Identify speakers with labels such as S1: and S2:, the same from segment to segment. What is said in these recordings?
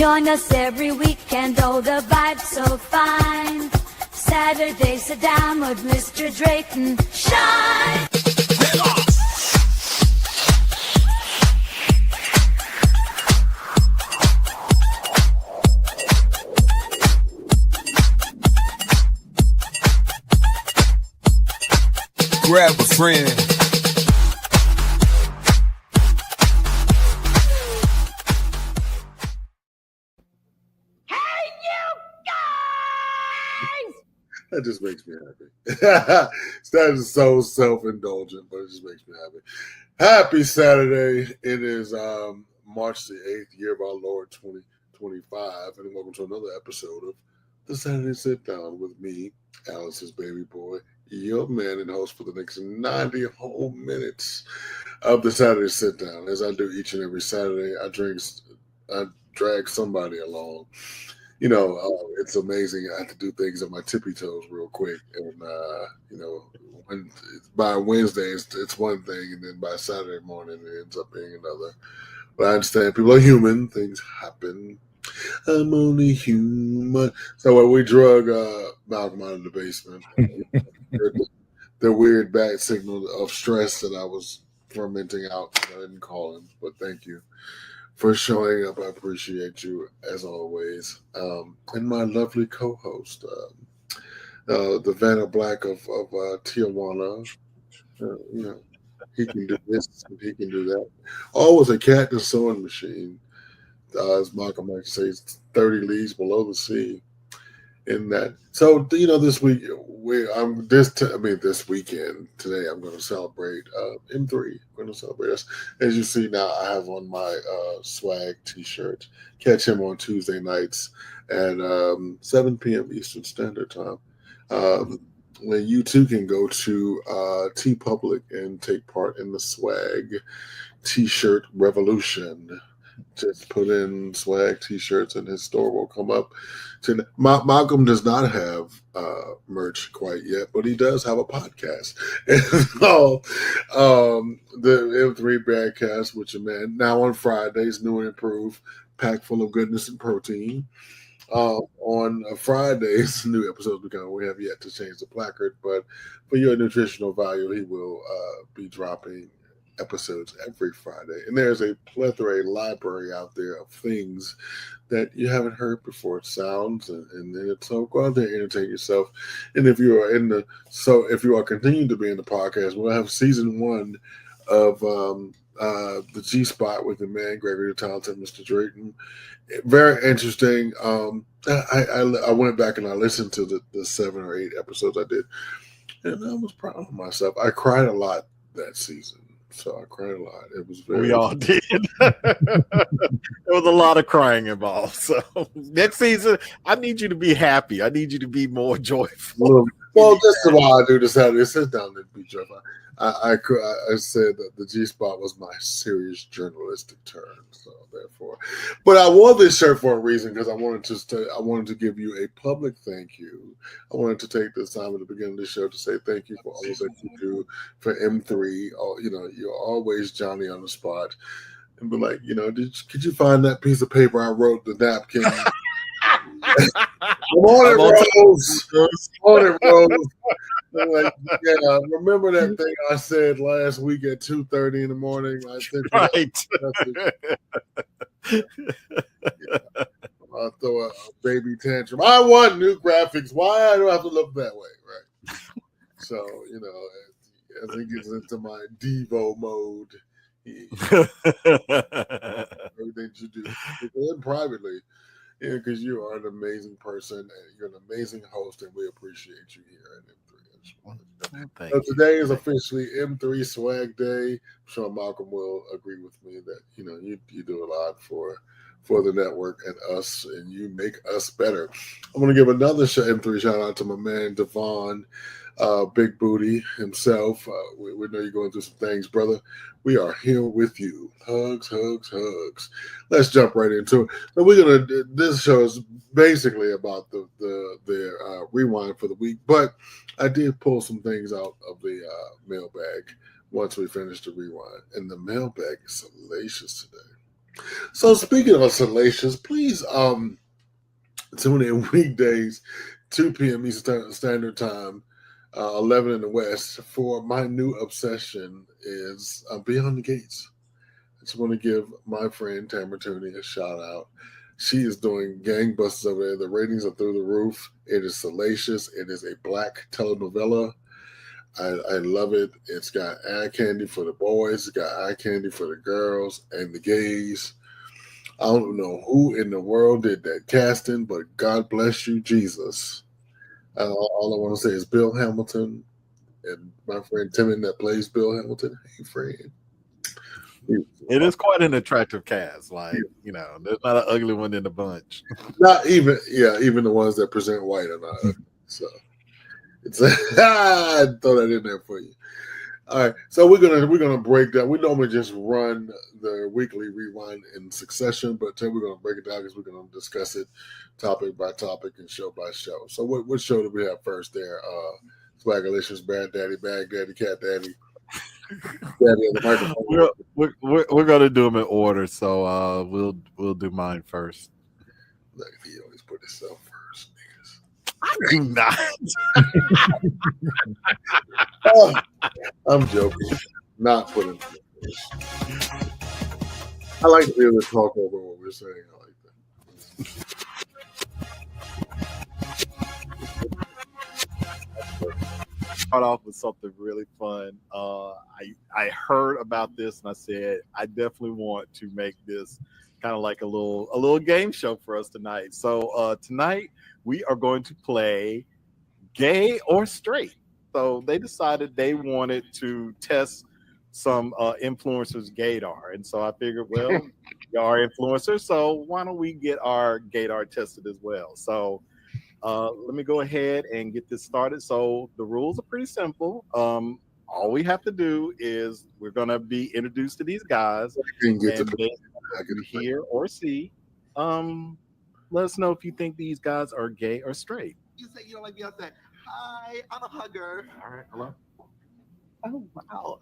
S1: Join us every weekend, oh, the vibe's so fine. Saturday, sit down with Mr. Drayton. Shine!
S2: Grab a friend.
S3: Hey, you guys!
S4: That just makes me happy. That is so self-indulgent, but it just makes me happy. Happy Saturday. It is March the 8th, year of our Lord 2025, and welcome to another episode of The Saturday Sit Down with me, Alice's baby boy, your man and host for the next 90 whole minutes of The Saturday Sit Down. As I do each and every Saturday, I drag somebody along. You know, it's amazing. I have to do things on my tippy toes real quick. And, by Wednesday, it's one thing. And then by Saturday morning, it ends up being another. But I understand people are human. Things happen. I'm only human. So we drug Malcolm out of the basement. The weird bad signal of stress that I was fermenting out. I didn't call him, but thank you for showing up. I appreciate you as always. And my lovely co-host, the Vanna Black of Tijuana. He can do this and he can do that. Always a cat and sewing machine. As Malcolm might say, 30 leagues below the sea. In that, so this week this weekend today I'm going to celebrate M3. I'm going to celebrate us. As you see now, I have on my swag T-shirt. Catch him on Tuesday nights at 7 p.m. Eastern Standard Time. When you too can go to TeePublic and take part in the swag T-shirt revolution. Just put in swag T-shirts and his store will come up. Malcolm does not have merch quite yet, but he does have a podcast. So, the M3 Badcast with your man, now on Fridays, new and improved, packed full of goodness and protein. On Fridays, new episodes we have yet to change the placard, but for your nutritional value, he will be dropping episodes every Friday. And there's a plethora, library out there of things that you haven't heard before. Sounds and it's so go out there and entertain yourself. And if you are continuing to be in the podcast, we'll have season 1 of the G Spot with the man, Gregory the Talented Mr. Drayton. Very interesting. I went back and I listened to the 7 or 8 episodes I did, and I was proud of myself. I cried a lot that season. So I cried a lot. It was very.
S3: We all did. There was a lot of crying involved. So next season, I need you to be happy. I need you to be more joyful.
S4: Well, this is why I do this Saturday sit down and be joyful. I said that the G Spot was my serious journalistic turn. So therefore, but I wore this shirt for a reason because I wanted to give you a public thank you. I wanted to take this time at the beginning of the show to say thank you for all that you do for M3. You're always Johnny on the spot, and be like, could you find that piece of paper I wrote the napkin? Come on, Rose. I'm like, yeah, remember that thing I said last week at 2:30 in the morning? I think I'll throw a baby tantrum. I want new graphics. Why do I have to look that way? Right. So, as he gets into my Devo mode, everything you do, and privately. Yeah, because you are an amazing person and you're an amazing host, and we appreciate you here at M3. So today is officially M3 Swag Day. I'm sure Malcolm will agree with me that you do a lot for the network and us, and you make us better. I'm going to give another M3 shout out to my man Devon, Big Booty himself. We know you're going through some things, brother. We are here with you. Hugs, hugs, hugs. Let's jump right into it. So this show is basically about the rewind for the week, but I did pull some things out of the mailbag once we finished the rewind, and the mailbag is salacious today. So speaking of salacious, please tune in weekdays, 2 p.m. Eastern Standard Time, 11 in the West, for my new obsession is Beyond the Gates. I just want to give my friend Tamara Tooney a shout out. She is doing gangbusters over there. The ratings are through the roof. It is salacious. It is a black telenovela. I love it. It's got eye candy for the boys. It's got eye candy for the girls and the gays. I don't know who in the world did that casting, but God bless you, Jesus. All I want to say is Bill Hamilton and my friend Timon that plays Bill Hamilton. Hey, friend.
S3: It is quite an attractive cast. Like, you know, there's not an ugly one in the bunch.
S4: Not even, even the ones that present white are not ugly. So it's I throw that in there for you. All right, so we're gonna break down. We normally just run the weekly rewind in succession, but today we're gonna break it down because we're gonna discuss it topic by topic and show by show. So what show do we have first there? Swaggerlicious, Bad Daddy, Bag Daddy, Cat Daddy. Daddy on the microphone.
S3: We're gonna do them in order, so we'll do mine first.
S4: Look, he always put himself first, niggas.
S3: I do not.
S4: Oh, I'm joking. Not putting himself first. I like to be able to talk over what we're saying. I like that.
S3: Start off with something really fun. I heard about this and I said I definitely want to make this kind of like a little game show for us tonight. So tonight we are going to play Gay or Straight. So they decided they wanted to test some influencers' gaydar, and so I figured, well, we are influencers, so why don't we get our gaydar tested as well? So let me go ahead and get this started. So the rules are pretty simple. All we have to do is we're gonna be introduced to these guys, and they can hear or see. Let us know if you think these guys are gay or straight.
S2: You say you don't like Beyonce. Hi, I'm a hugger.
S3: All right, hello.
S2: Oh wow.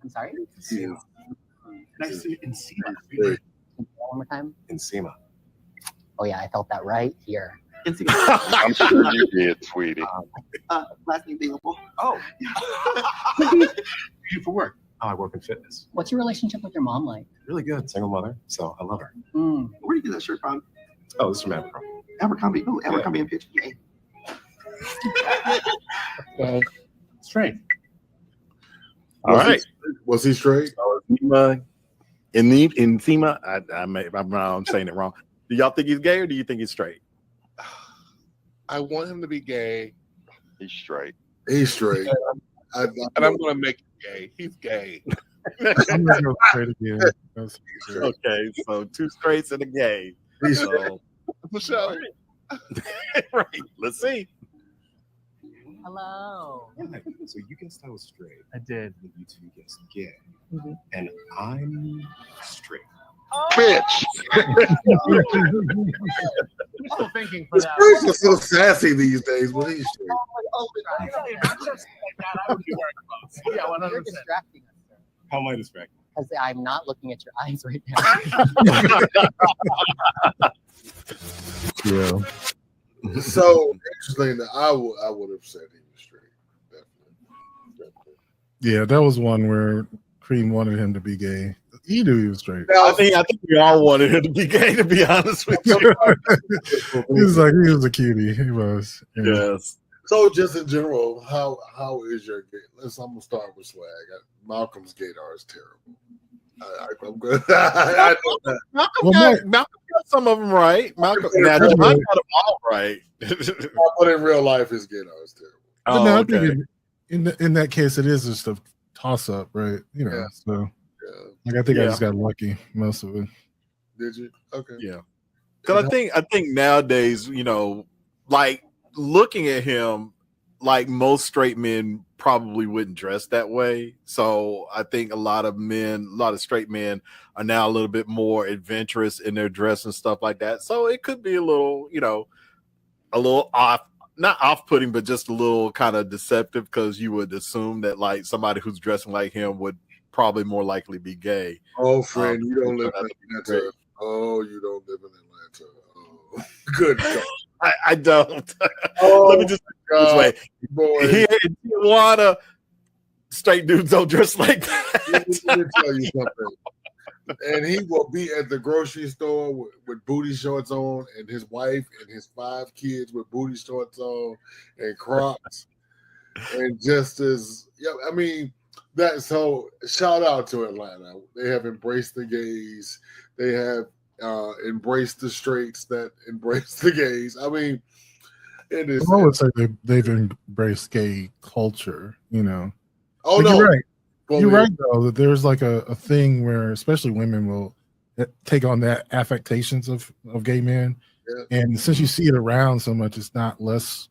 S5: I'm sorry?
S4: Yeah.
S2: Nice to see
S4: Great.
S5: One more time.
S2: Encima.
S5: Oh yeah, I felt that right here.
S2: Encima.
S6: I'm sure you did, sweetie.
S2: Last name available.
S7: Oh. What do you do for work? Oh, I work in fitness.
S5: What's your relationship with your mom like?
S7: Really good. Single mother, so I love her.
S5: Mm.
S2: Where do you get that shirt from?
S7: Oh, this is from Abercrombie.
S2: Abercrombie. Oh, Abercrombie and Fitch. Yay.
S5: Gay.
S7: Straight.
S3: All right.
S4: Was he straight?
S3: Encima, I'm saying it wrong. Do y'all think he's gay or do you think he's straight?
S6: I want him to be gay. He's straight.
S4: He's straight.
S6: And I'm going to make him gay. He's gay.
S8: I'm gonna go straight again.
S3: Okay, so two straights and a gay.
S4: He's
S3: So,
S6: For sure.
S3: right, let's see.
S5: Hello.
S7: Right. So you guessed I was straight.
S8: I did.
S7: And you two guessed gay. And I'm straight.
S6: Bitch.
S8: Still thinking for that.
S4: Straight is so sassy these days, but he's straight.
S8: Yeah, 100%.
S5: You're distracting us, sir.
S7: How am I distracted?
S5: Because I'm not looking at your eyes right now.
S8: Yeah.
S4: So interesting that I would have said he was straight. Definitely.
S8: Yeah, that was one where Cream wanted him to be gay. He knew he was straight.
S3: I think we all wanted him to be gay, to be honest with you.
S8: He was a cutie. He was. Yeah.
S3: Yes.
S4: So just in general, how is your gay? I'm gonna start with swag. Malcolm's gaydar is terrible. I'm good. I know that.
S3: Malcolm got some of them right. Malcolm, now John got them all right.
S4: But in real life, his gaydar is terrible.
S8: But no, I
S3: okay.
S8: think in that case, it is just a toss up, right? You know,
S4: Yeah.
S8: so
S4: Yeah.
S8: like I think I
S3: Yeah.
S8: just got lucky most of it.
S4: Did you? Okay.
S3: Yeah. Because I think nowadays, you know, like looking at him, like most straight men probably wouldn't dress that way. So I think a lot of straight men are now a little bit more adventurous in their dress and stuff like that. So it could be a little, you know, a little off, not off-putting, but just a little kind of deceptive because you would assume that like somebody who's dressing like him would probably more likely be gay.
S4: Oh, friend, you don't live in
S3: Great.
S4: Atlanta. Oh, you don't live in Atlanta. Oh, good God.
S3: I don't.
S4: Oh,
S3: Let me just put it this way.
S4: boy.
S3: Here in Tijuana, straight dudes don't dress like that.
S4: Let me tell you something. And he will be at the grocery store with booty shorts on, and his wife and his 5 kids with booty shorts on and Crocs, and just as I mean, that's so. Shout out to Atlanta. They have embraced the gays. They have embraced the straights that embrace the gays. I mean, it is.
S8: I would say they've embraced gay culture. You know.
S4: Oh
S8: But
S4: no,
S8: you're right.
S4: Well,
S8: You're right though that there's like a thing where especially women will take on that affectations of gay men,
S4: Yeah.
S8: and since you see it around so much, it's not less.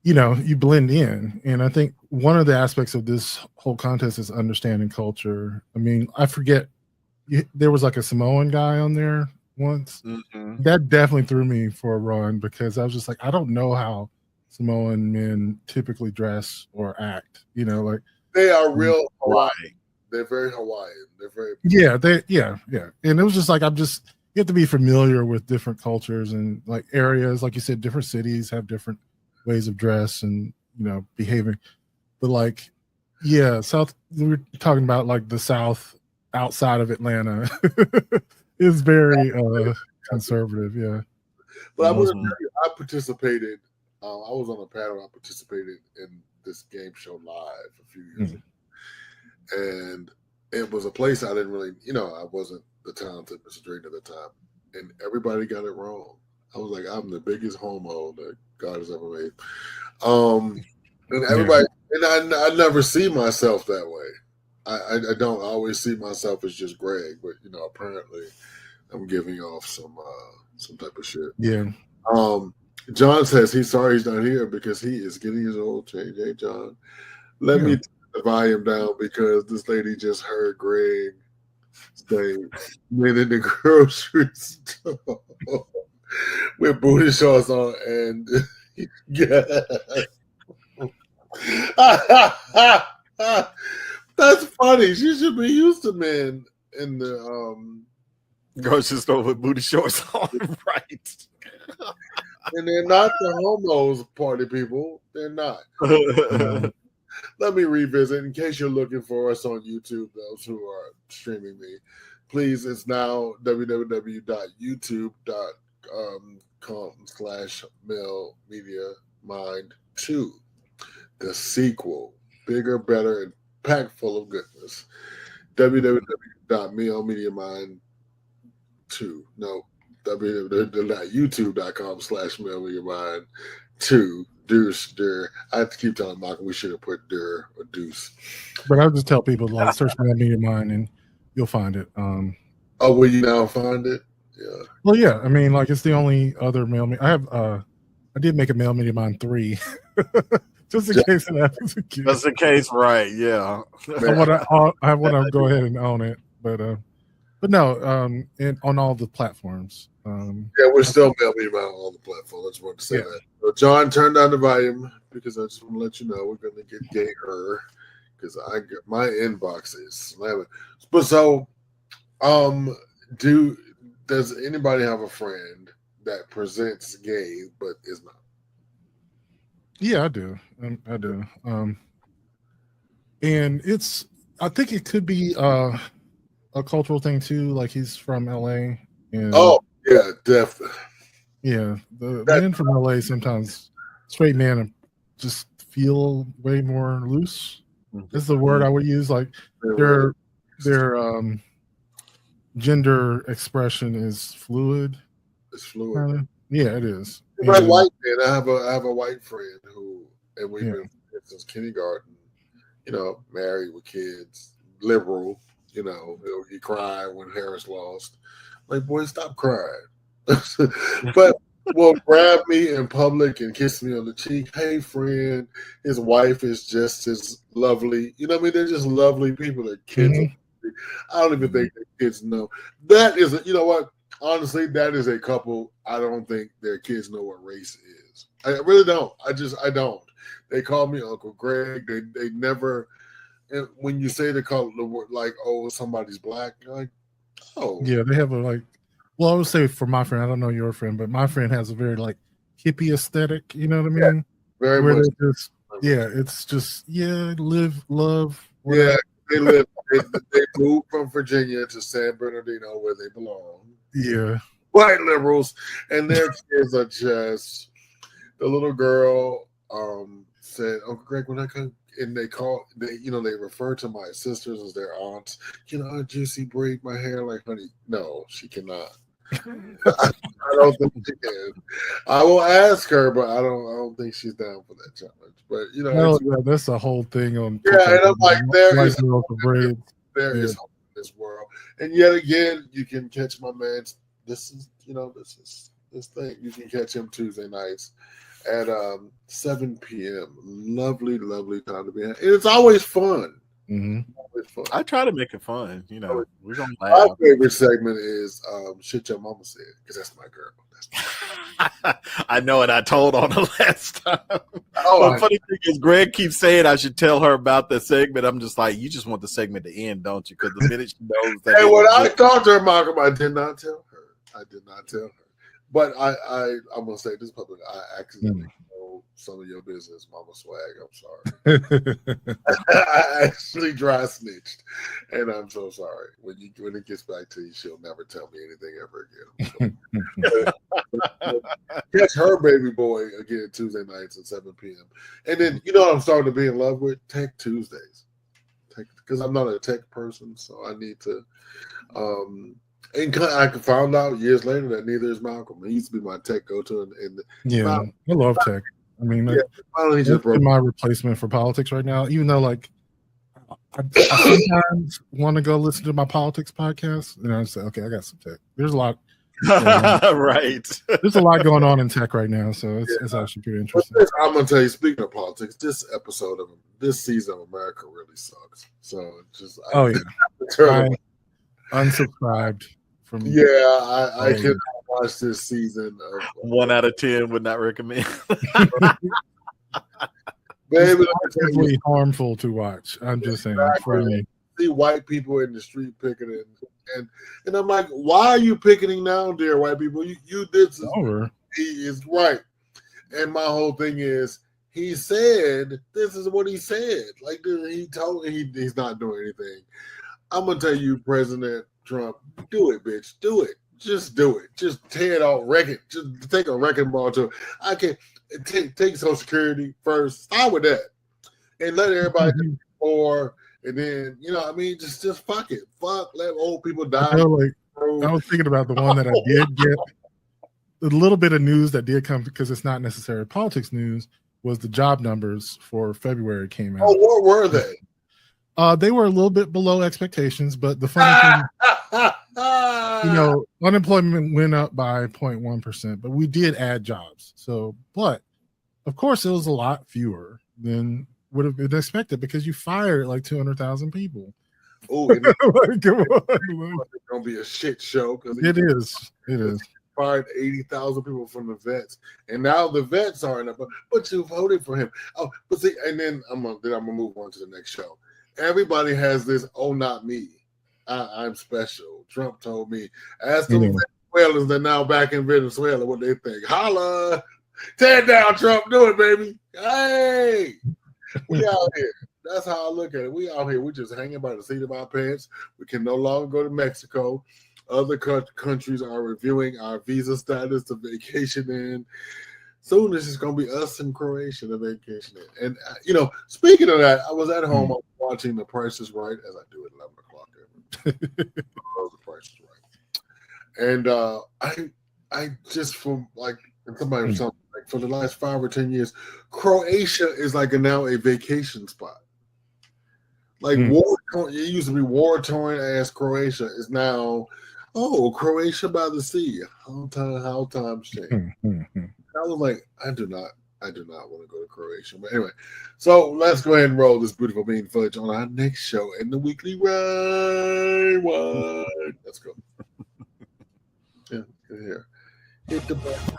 S8: You know, you blend in, and I think one of the aspects of this whole contest is understanding culture. I mean, I forget there was like a Samoan guy on there once.
S3: Mhm.
S8: That definitely threw me for a run because I was just like, I don't know how Samoan men typically dress or act. You know, like.
S4: they are real Hawaiian.
S3: Right.
S4: They're very Hawaiian. They're very.
S8: Yeah. And it was just like you have to be familiar with different cultures and like areas, like you said, different cities have different ways of dress and behaving. But like, yeah, we were talking about like the South outside of Atlanta is very conservative, yeah.
S4: But I'm going to tell you, I participated. I was on a panel. I participated in this game show live a few years ago, and it was a place I didn't really, I wasn't the talented Mr. Drake at the time, and everybody got it wrong. I was like, I'm the biggest homo that God has ever made, and everybody, and I never see myself that way. I don't always see myself as just Greg, but apparently I'm giving off some type of shit.
S8: Yeah.
S4: John says he's sorry he's not here because he is getting his old change. Hey, John, let me turn the volume down because this lady just heard Greg say men in the grocery store with booty shorts on, and that's funny. She should be used to men in the
S3: grocery store with booty shorts on, right?
S4: And they're not the homos party people. They're not. Let me revisit in case you're looking for us on YouTube, those who are streaming me. Please, it's now www.youtube.com/MelMediaMind2. The sequel, bigger, better, and packed full of goodness. www.MelMediaMind2. No. www.youtube.com/MelMediaMind2. Deuce, Der. I have to keep telling Malcolm we should have put Der or Deuce.
S8: But I'll just tell people like search Mel Media Mind and you'll find it.
S4: Oh, will you now find it? Yeah.
S8: Well, yeah. I mean, like it's the only other mail. I have. I did make a Mel Media Mind 3, just in case it happens again.
S3: That's the case, right? Yeah.
S8: I want to go ahead and own it, but no. And on all the platforms.
S4: Yeah, we're still Mel Media Mind on all the platforms. I just want to say that. So John, turn down the volume because I just want to let you know we're going to get gayer because I get my inbox is slamming. But so, does anybody have a friend that presents gay but is not?
S8: Yeah, I do. I do. And I think it could be a cultural thing too. Like he's from LA. And
S4: oh yeah, definitely.
S8: Yeah, the men from LA sometimes straight men just feel way more loose. Is the word I would use. Like their gender expression is fluid.
S4: It's fluid.
S8: Yeah, it is.
S4: Like white men. I have a white friend and we've been since kindergarten. Married with kids, liberal. He cried when Harris lost. Like, boy, stop crying. But will grab me in public and kiss me on the cheek. Hey, friend, his wife is just as lovely. They're just lovely people. Their kids. I don't even think their kids know. That is, you know what? Honestly, that is a couple. I don't think their kids know what race is. I really don't. I don't. They call me Uncle Greg. They never when you say the color, the word like, oh, somebody's black, you're like, oh,
S8: Yeah, they have a like. Well, I would say for my friend, I don't know your friend, but my friend has a very like hippie aesthetic. You know what I mean?
S4: very
S8: Where
S4: much.
S8: they just, yeah, it's just live, love.
S4: Yeah, they live. They moved from Virginia to San Bernardino, where they belong.
S8: Yeah.
S4: White liberals, and their kids are just. The little girl said, "Uncle Greg, when I come," and they refer to my sisters as their aunts. Can Aunt Juicy braid my hair like honey? No, she cannot. I don't think she can. I will ask her, but I don't think she's down for that challenge. But
S8: Well, yeah, that's a whole thing on.
S4: yeah, and I'm like, there
S8: white
S4: is
S8: girls with braids.
S4: there is hope in this world, and yet again, you can catch my man. This is this thing. You can catch him Tuesday nights at 7 p.m. Lovely, lovely time to be in. And it's always fun.
S8: Mhm.
S4: Always fun.
S3: I try to make it fun. You know, we're gonna
S4: My
S3: laugh.
S4: favorite segment is shit your mama said, because that's my girl.
S3: I know it. I told on her last time.
S4: Oh,
S3: But funny thing is, Greg keeps saying I should tell her about the segment. I'm just like, you just want the segment to end, don't you? Because the minute she knows that,
S4: and when I talked to her, Malcolm, I did not tell her. But I'm gonna say this public. I accidentally know some of your business, Mama Swag. I'm sorry. I actually dry snitched, and I'm so sorry. When it gets back to you, she'll never tell me anything ever again. Catch her baby boy again Tuesday nights at 7 p.m. And then what I'm starting to be in love with? Tech Tuesdays. Because I'm not a tech person, so I need to. And I found out years later that neither is Malcolm. He used to be my tech go-to.
S8: Yeah, I love tech. I mean,
S4: Finally, he just
S8: that's
S4: broke.
S8: my replacement for politics right now. Even though, like, I sometimes want to go listen to my politics podcast, and I say, okay, I got some tech. There's a lot.
S3: right.
S8: There's a lot going on in tech right now, so it's actually pretty interesting.
S4: I'm gonna tell you. Speaking of politics, this season of America really sucks. So just
S8: Oh yeah,
S4: turn
S8: I unsubscribed from.
S4: I cannot watch this season.
S3: 1 out of 10 would not recommend.
S4: Baby,
S8: It's definitely harmful to watch. I'm just saying for me.
S4: see white people in the street picketing, and I'm like, why are you picketing now, dear white people? You did this.
S8: Over.
S4: He is right, and my whole thing is, he said this is what he said. Like he told he's not doing anything. I'm gonna tell you, President Trump, do it, bitch, do it. Just do it. Just tear it out, wreck it. Just take a wrecking ball to it. I can take Social Security first. Start with that, and let everybody do more. And then just fuck it. Fuck, let old people die.
S8: I was thinking about the one that I did get. The little bit of news that did come, because it's not necessarily politics news, was the job numbers for February came out.
S4: Oh, what were they?
S8: They were a little bit below expectations, but the funny thing, unemployment went up by 0.1%, but we did add jobs. So, but of course, it was a lot fewer than would have been expected, because you fired like 200,000 people.
S4: Oh,
S8: Like, come on.
S4: it's gonna be a shit show because
S8: It is.
S4: fired 80,000 people from the vets, and now the vets aren't up. But you voted for him. Oh, but see, and then I'm gonna move on to the next show. Everybody has this. Oh, not me. I'm special. Trump told me. Ask the Venezuelans that now back in Venezuela what they think. Holla, tear it down, Trump. Do it, baby. Hey, we out here. That's how I look at it. We out here. We just hanging by the seat of our pants. We can no longer go to Mexico. Other countries are reviewing our visa status to vacation in. Soon it's just going to be us and Croatia to vacation in. And, speaking of that, I was at home watching The Price is Right, as I do at 11 o'clock. The Price is Right. And I just, from like, somebody was talking, like, for the last 5 or 10 years, Croatia is like now a vacation spot. Like, it used to be war-torn ass Croatia is now, Croatia by the sea. How times change. I was like, I do not want to go to Croatia. But anyway, so let's go ahead and roll this beautiful bean fudge on our next show in the weekly rewind. Let's go. Yeah, here. Hit the button.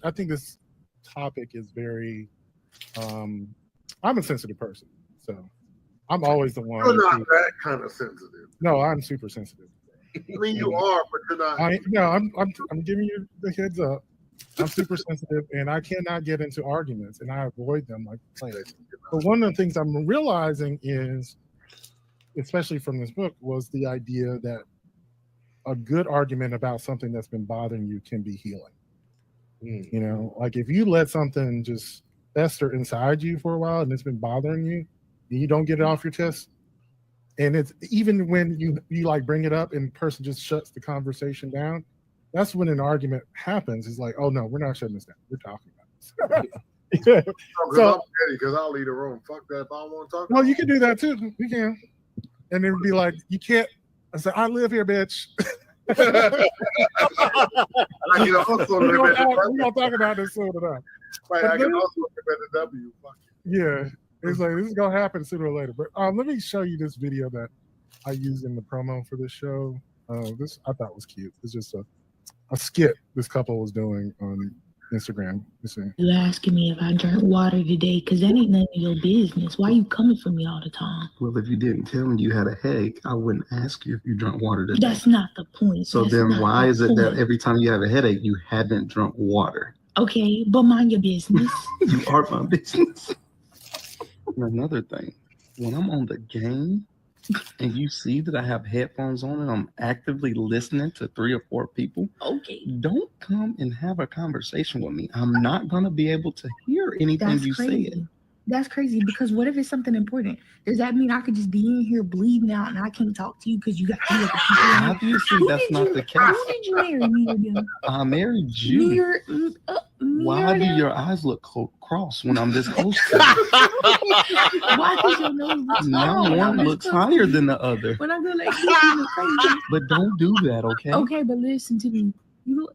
S8: I think this topic is very I'm a sensitive person, so I'm always the one.
S4: You're not that kind of sensitive.
S8: No, I'm super sensitive.
S4: I mean, you are, but you're not.
S8: I'm giving you the heads up. I'm super sensitive, and I cannot get into arguments, and I avoid them like plague. But one of the things I'm realizing is, especially from this book, was the idea that a good argument about something that's been bothering you can be healing. You know, like if you let something just fester inside you for a while and it's been bothering you, and you don't get it off your chest, and it's even when you like bring it up and the person just shuts the conversation down, that's when an argument happens. It's like, oh no, we're not shutting this down. We're talking about this. Yeah.
S4: So, I'm ready because I'll leave the room. Fuck that. If I don't want to talk.
S8: Well, you can do that too. You can, and it would be like, you can't. I said, I live here, bitch. We're gonna talk about this soon enough.
S4: Right, I can also live at the W. Fuck it.
S8: Yeah, it's like this is gonna happen sooner or later. But let me show you this video that I used in the promo for this show. This I thought was cute. It's just a skit this couple was doing on Instagram. You see.
S9: You asking me if I drank water today, because that ain't none of your business. Why you coming for me all the time?
S10: Well, if you didn't tell me you had a headache, I wouldn't ask you if you drank water today.
S9: That's not the point.
S10: So
S9: That's
S10: then
S9: not
S10: why
S9: the
S10: is it that
S9: point.
S10: every time you have a headache, you haven't drunk water?
S9: Okay, but mind your business.
S10: You are my business. And another thing, when I'm on the game and you see that I have headphones on and I'm actively listening to 3 or 4 people,
S9: Okay.
S10: don't come and have a conversation with me. I'm not going to be able to hear anything
S9: That's
S10: you
S9: crazy.
S10: said.
S9: That's crazy, because what if it's something important? Does that mean I could just be in here bleeding out and I can't talk to you because you got 3 other people in here?
S10: Obviously,
S9: Who
S10: that's
S9: did
S10: not
S9: you-
S10: the case.
S9: Who did you marry me with them?
S10: I married you. Why do
S9: Mirror
S10: your eyes look cross when I'm this close to you?
S9: Why does your nose look
S10: Now
S9: small?
S10: one looks higher than the other.
S9: When I go like this, you look crazy.
S10: But don't do that, okay?
S9: Okay, but listen to me.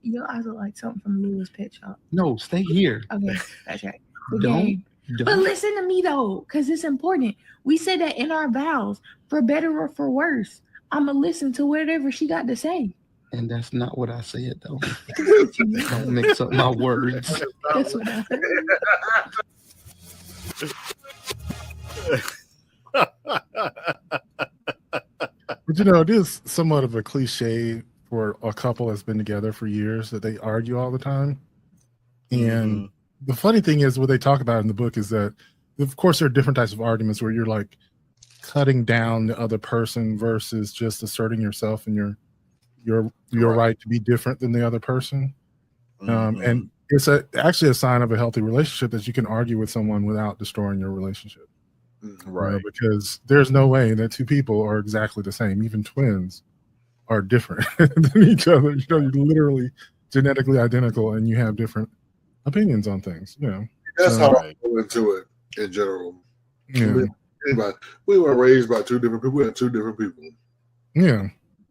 S9: Your eyes look like something from Lula's Pet Shop.
S10: No, stay here.
S9: Okay, that's right. Okay.
S10: Don't.
S9: But listen to me though, because it's important. We said that in our vows, for better or for worse. I'ma listen to whatever she got to say.
S10: And that's not what I said, though. Don't mix up my words.
S9: That's what I
S8: But you know, it is somewhat of a cliche for a couple that's been together for years that they argue all the time. And the funny thing is, what they talk about in the book is that, of course, there are different types of arguments where you're like cutting down the other person versus just asserting yourself and your right to be different than the other person. And it's actually a sign of a healthy relationship that you can argue with someone without destroying your relationship.
S3: Right.
S8: You know, because there's no way that 2 people are exactly the same. Even twins are different than each other. You know, you're literally genetically identical and you have different opinions on things. You know,
S4: That's how I go into it in general.
S8: Yeah.
S4: We were raised by 2 different people. We had 2 different people.
S8: Yeah.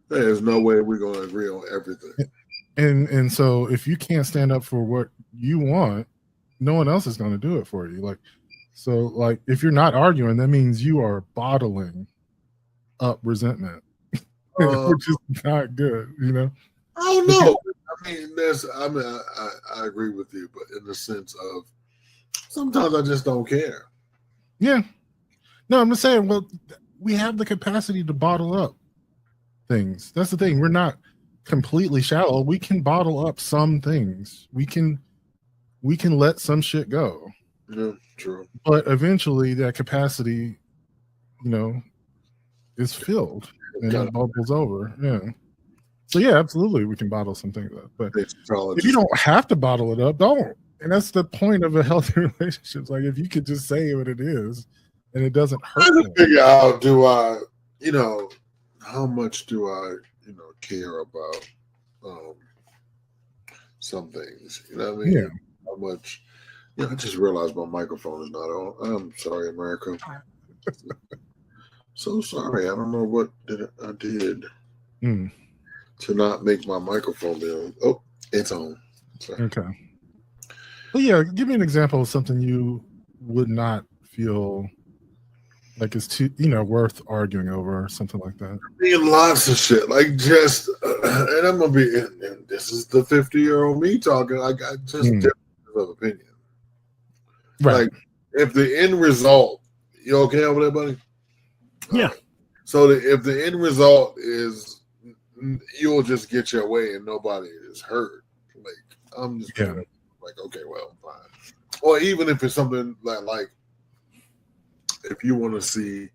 S4: There's no way we're going to agree on everything.
S8: And so if you can't stand up for what you want, no one else is going to do it for you. Like if you're not arguing, that means you are bottling up resentment, which is not good, you know?
S4: I don't know. I agree with you, but in the sense of sometimes I just don't care.
S8: Yeah. No, I'm just saying, well, we have the capacity to bottle up things. That's the thing. We're not completely shallow. We can bottle up some things. We can let some shit go.
S4: Yeah, true.
S8: But eventually that capacity, you know, is filled and it bubbles over. Yeah. So yeah, absolutely we can bottle some things up. But if you don't have to bottle it up, don't. And that's the point of a healthy relationship. Like if you could just say what it is and it doesn't hurt.
S4: I just figure out, how much do I, care about some things? You know what I mean?
S8: Yeah.
S4: How much? I just realized my microphone is not on. I'm sorry, America. So sorry. I don't know what I did to not make my microphone be on. Oh, it's on. Sorry.
S8: Okay. Well, yeah, give me an example of something you would not feel like it's too, worth arguing over or something like that.
S4: Being lots of shit, like just, and I'm gonna be. And this is the 50-year-old me talking. I got just differences of opinion.
S8: Right.
S4: Like if the end result, you okay over there, buddy?
S8: Yeah.
S4: So if the end result is you'll just get your way and nobody is hurt, like I'm just like, okay, well, fine. Or even if it's something like if you want to see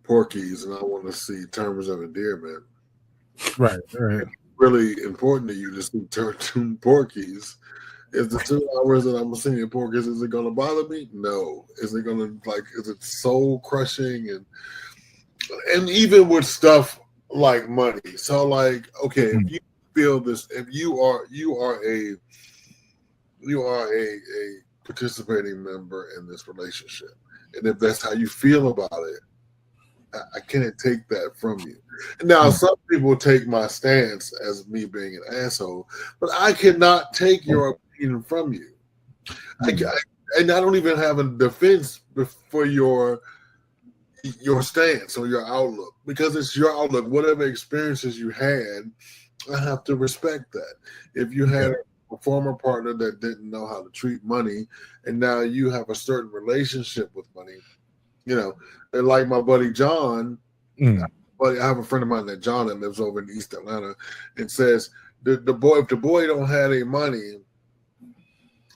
S4: Porky's and I want to see Terms of Endearment,
S8: right.
S4: It's really important to you to see Porky's. Is the 2 hours that I'm seeing Porky's, is it going to bother me? No. Is it going to is it soul crushing and even with stuff like money? So like, okay, if you feel this, if you are a participating member in this relationship, and if that's how you feel about it, I can't take that from you. Now, some people take my stance as me being an asshole, but I cannot take your opinion from you. And I don't even have a defense for your stance or your outlook, because it's your outlook. Whatever experiences you had, I have to respect that. If you had a former partner that didn't know how to treat money, and now you have a certain relationship with money, and like my buddy John, but I have a friend of mine that John that lives over in East Atlanta, and says if the boy don't have any money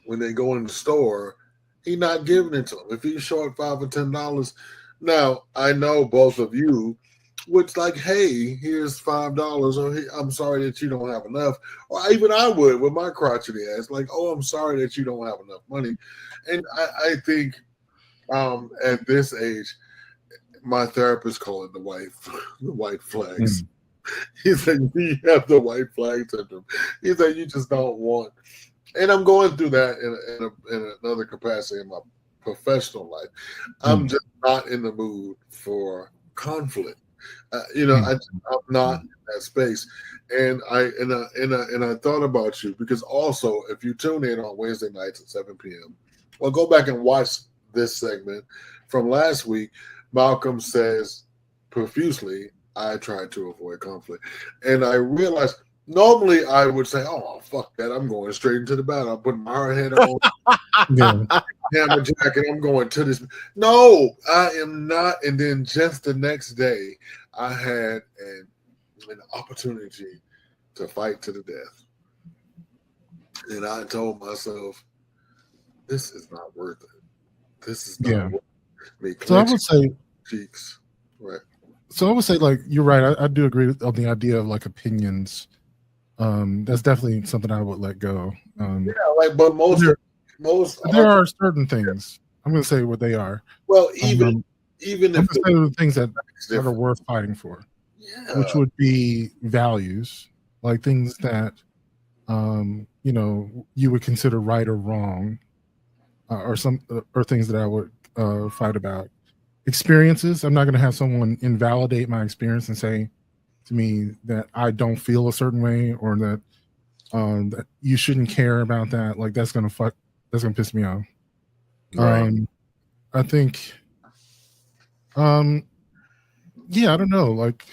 S4: when they go in the store, he not giving it to him. If he's short $5 or $10, now I know both of you would like, hey, here's $5, or hey, I'm sorry that you don't have enough, or even I would with my crotchety ass, like, oh, I'm sorry that you don't have enough money. And I think at this age, my therapist called it the white flags. He said, you have the white flag syndrome. He said, you just don't want. And I'm going through that in another capacity in my professional life. I'm just not in the mood for conflict. I'm not in that space. And I thought about you, because also if you tune in on Wednesday nights at 7 p.m., well, go back and watch this segment from last week. Malcolm says profusely, I try to avoid conflict. And I realized normally I would say, oh, fuck that. I'm going straight into the battle. I'm putting my hard head on, hammer jacket. I'm going to this. No, I am not. And then just the next day, I had an opportunity to fight to the death. And I told myself, this is not worth it. This is not worth me.
S8: So I would say
S4: cheeks. Right.
S8: So I would say, like, you're right. I do agree on the idea of like opinions. That's definitely something I would let go.
S4: But
S8: there are certain things. I'm going to say what they are.
S4: Well, even if
S8: I'm say the things that are worth fighting for, which would be values, like things that you would consider right or wrong, or things that I would fight about. Experiences. I'm not going to have someone invalidate my experience and say to me that I don't feel a certain way, or that that you shouldn't care about that. Like that's going to piss me off.
S4: Right.
S8: I think I don't know. Like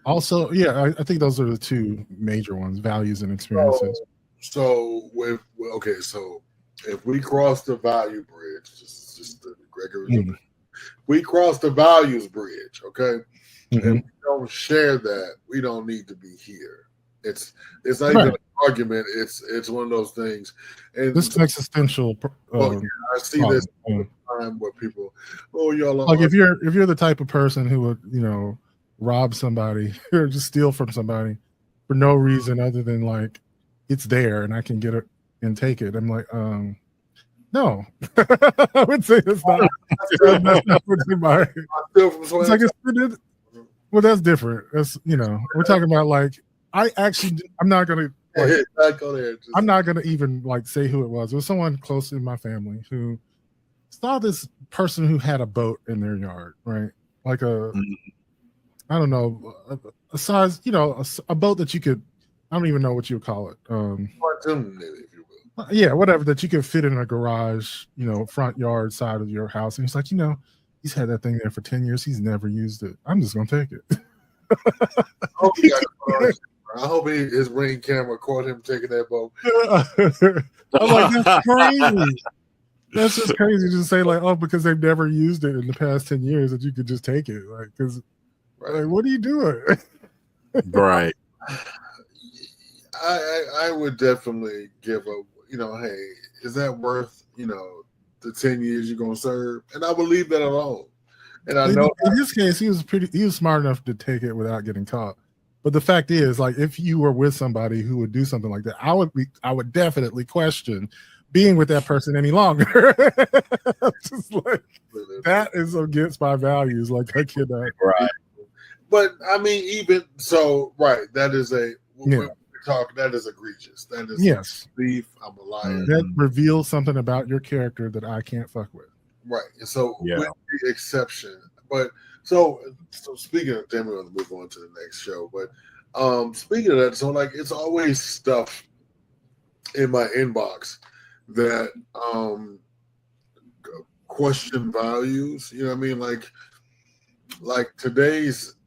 S8: also, I think those are the two major ones: values and experiences.
S4: So if we cross the value bridge, just the Gregory, we cross the values bridge, okay? And we don't share that, we don't need to be here. It's not even an argument. It's one of those things. And
S8: this existential.
S4: I see this all the time where people, y'all
S8: like if you're the type of person who would rob somebody or just steal from somebody for no reason other than like it's there and I can get it and take it. I'm like, no, I would say that's not. That's not what's in my. It's like well, that's different. That's we're talking about like I'm not gonna. I'm not gonna even like say who it was. It was someone close in my family who saw this person who had a boat in their yard, right? Like I don't know, a size, a boat that you could. I don't even know what you would call it. Yeah, whatever, that you could fit in a garage, front yard side of your house. And he's like, he's had that thing there for 10 years. He's never used it. I'm just going to take it.
S4: I hope his Ring camera caught him taking that boat.
S8: I'm like, that's crazy. That's just crazy to say, like, oh, because they've never used it in the past 10 years that you could just take it. Like, because, like, what are you doing?
S3: Right.
S4: I would definitely give a, hey, is that worth, the 10 years you're going to serve? And I would leave that alone. And I know
S8: in his case, he was smart enough to take it without getting caught. But the fact is, like, if you were with somebody who would do something like that, I would definitely question being with that person any longer. Just like, that is against my values. Like, I cannot.
S3: Right.
S4: But I mean, even so, right? That is that is egregious. That is
S8: yes,
S4: thief. I'm a liar.
S8: That reveals something about your character that I can't fuck with.
S4: Right. And so, with the exception, but so speaking of, then we're going to move on to the next show. But speaking of that, so like, it's always stuff in my inbox that question values. You know what I mean? Like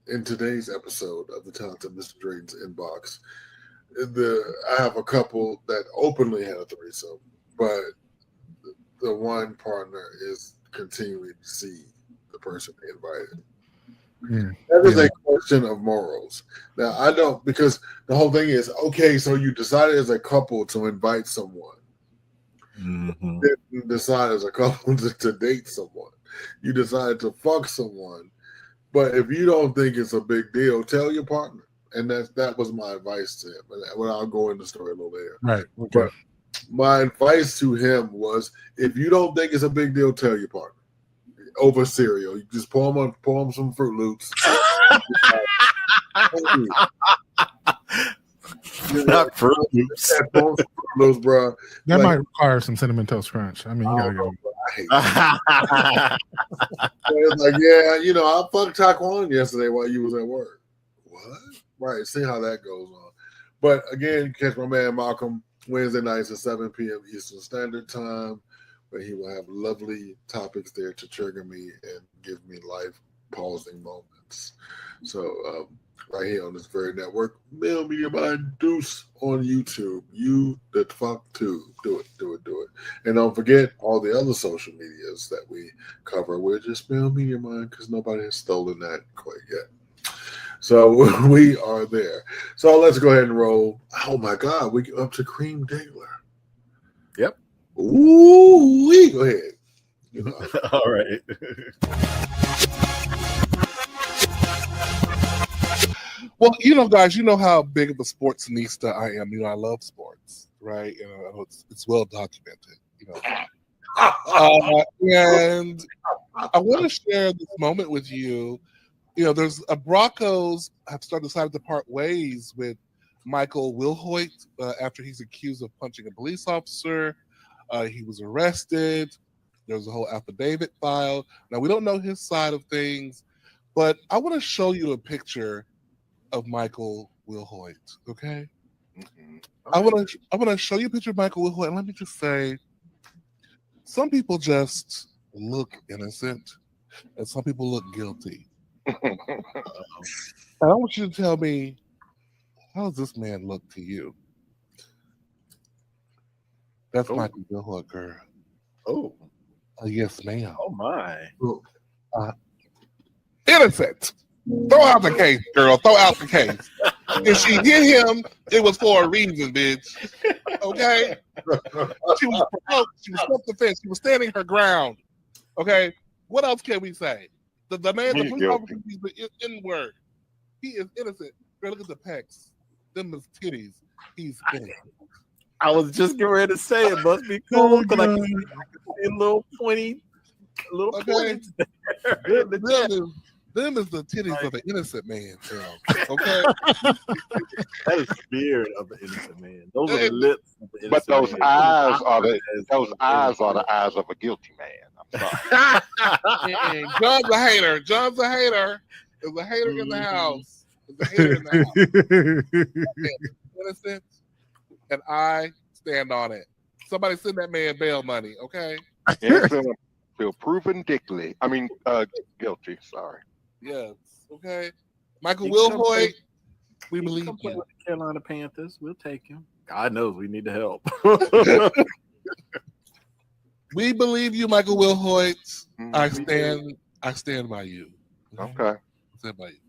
S4: in today's episode of the Talented Mr. Drayton's inbox, I have a couple that openly had a threesome, but the one partner is continuing to see the person invited. That is a question of morals. Now, I don't, because the whole thing is, okay, so you decided as a couple to invite someone.
S3: Mm-hmm.
S4: You decide as a couple to date someone. You decide to fuck someone. But if you don't think it's a big deal, tell your partner. And that was my advice to him. And I'll go into the story a little later.
S8: Right. Okay.
S4: But my advice to him was, if you don't think it's a big deal, tell your partner. Over cereal. You just pour him some Fruit Loops.
S3: Not Fruit Loops.
S4: Fruit Loops, bro.
S8: That might require some Cinnamon Toast Crunch. I mean, you gotta go.
S4: It's like, yeah, I fucked Taquan yesterday while you was at work. What? Right. See how that goes on. But again, catch my man Malcolm Wednesday nights at 7 p.m. Eastern Standard Time, where he will have lovely topics there to trigger me and give me life pausing moments. So right here on this very network, Male Media Mind Deuce on YouTube. You the fuck too. Do it. And don't forget all the other social medias that we cover. We're just Male Media Mind because nobody has stolen that quite yet. So we are there. So let's go ahead and roll. Oh my God, we get up to Cream Dangler.
S3: Yep.
S4: Ooh, go ahead.
S3: All right.
S6: Well, guys, you know how big of a sportsnista I am. I love sports, right? It's well documented. And I want to share this moment with you. There's a Broncos have decided to part ways with Michael Wilhoit after he's accused of punching a police officer. He was arrested. There's a whole affidavit filed. Now, we don't know his side of things, but I want to show you a picture of Michael Wilhoit, okay? Mm-hmm. I want to show you a picture of Michael Wilhoit, and let me just say, some people just look innocent, and some people look guilty. And I want you to tell me, how does this man look to you? That's Michael Wilhoit, girl.
S3: Oh.
S6: Yes, ma'am.
S3: Oh, my.
S6: Innocent. Throw out the case, girl. Throw out the case. If she hit him, it was for a reason, bitch. Okay? She was provoked. She was self-defense. She was standing her ground. Okay? What else can we say? The man, the police officer, he's the N-word. He is innocent. Girl, look at the pecs. Them is titties. He's innocent.
S3: I was just getting ready to say it must be cool because I can see a little pointy.
S6: Them is the titties of an innocent man, girl. Okay?
S3: That is the spirit of the innocent man. Those are the lips of the innocent
S11: But those
S3: man.
S11: eyes are the eyes of a guilty man. I'm sorry.
S6: John's a hater. John's a hater. There's a hater in the house. There's a hater in the house. Innocent, and I stand on it. Somebody send that man bail money, okay?
S11: Innocent feel proven guilty. Guilty. Sorry.
S6: Yes. Okay. Michael Wilhoit, we believe
S3: you.
S6: you.
S3: With the Carolina Panthers, we'll take him. God knows we need the help.
S6: We believe you, Michael Will Hoyt. I
S11: we
S6: stand by you.
S11: Okay.
S6: I stand by you.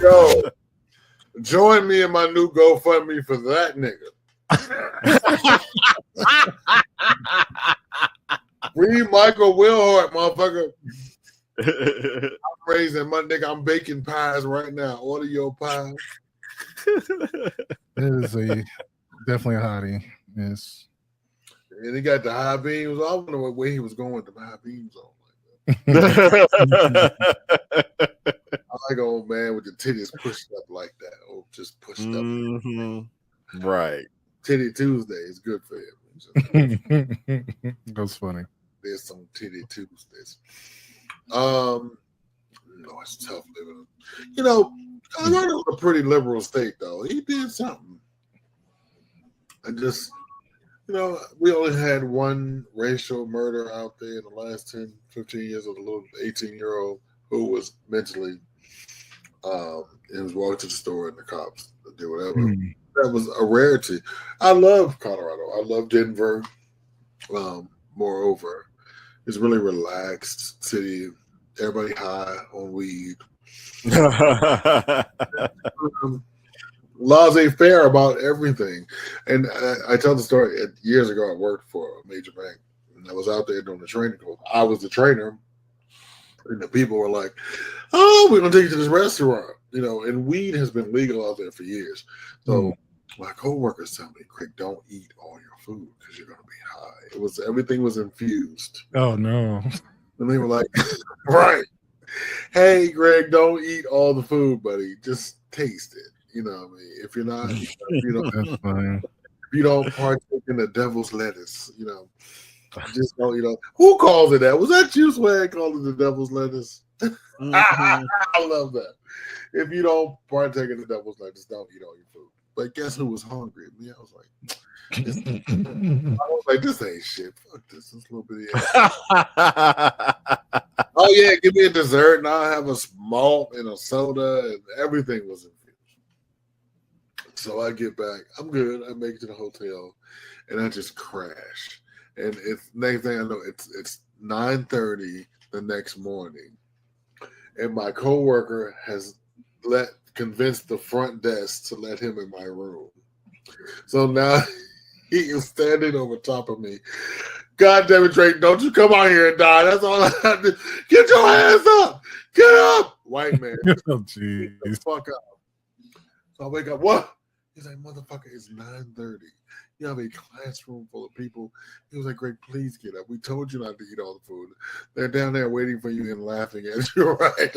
S4: Yo, join me in my new GoFundMe for that nigga. Free Michael Wilhart, motherfucker. I'm raising my nigga. I'm baking pies right now. Order your pies.
S8: It is definitely a hottie. Yes.
S4: And he got the high beams. I wonder what way he was going with the high beams on. I like an old man with the titties pushed up like that. Oh, just pushed up.
S3: Right.
S4: Titty Tuesday is good for him.
S8: That's funny.
S4: There's some Titty Tuesdays. No, it's tough living. You know, Colorado was a pretty liberal state, though. He did something. I just, you know, we only had one racial murder out there in the last 10, 15 years of a little 18-year-old who was mentally, and was walking to the store and the cops did whatever. That was a rarity. I love Colorado. I love Denver. Moreover, it's a really relaxed city. Everybody high on weed. Laissez-faire about everything. And I tell the story. Years ago, I worked for a major bank. And I was out there doing the training course. I was the trainer. And the people were like, oh, we're going to take you to this restaurant. You know, and weed has been legal out there for years. So my coworkers tell me, Craig, don't eat all your food because you're going to be high. Everything was infused.
S8: Oh, no.
S4: And they were like, right. Hey, Greg, don't eat all the food, buddy. Just taste it. You know what I mean? If you're not,
S8: That's fine.
S4: if you don't partake in the devil's lettuce, you know, just don't eat all. Who calls it that? Was that you, Swag, called it the devil's lettuce? I love that. If you don't partake in the devil's lettuce, don't eat all your food. But guess who was hungry? Me, I was like, this ain't shit. Fuck this. This little bitty ass. Oh yeah, give me a dessert, and I'll have a malt and a soda, and everything was infused. So I get back. I'm good. I make it to the hotel, and I just crash. And it's next thing I know, it's 9:30 the next morning, and my coworker has convinced the front desk to let him in my room. So now he is standing over top of me. God damn it, Drake, don't you come out here and die. That's all I have to. Get your hands up. Get up. White man.
S8: Oh, jeez.
S4: Get the fuck up. So I wake up. What? He's like, motherfucker, it's 9:30. You have a classroom full of people. He was like, Greg, please get up. We told you not to eat all the food. They're down there waiting for you and laughing at you, right?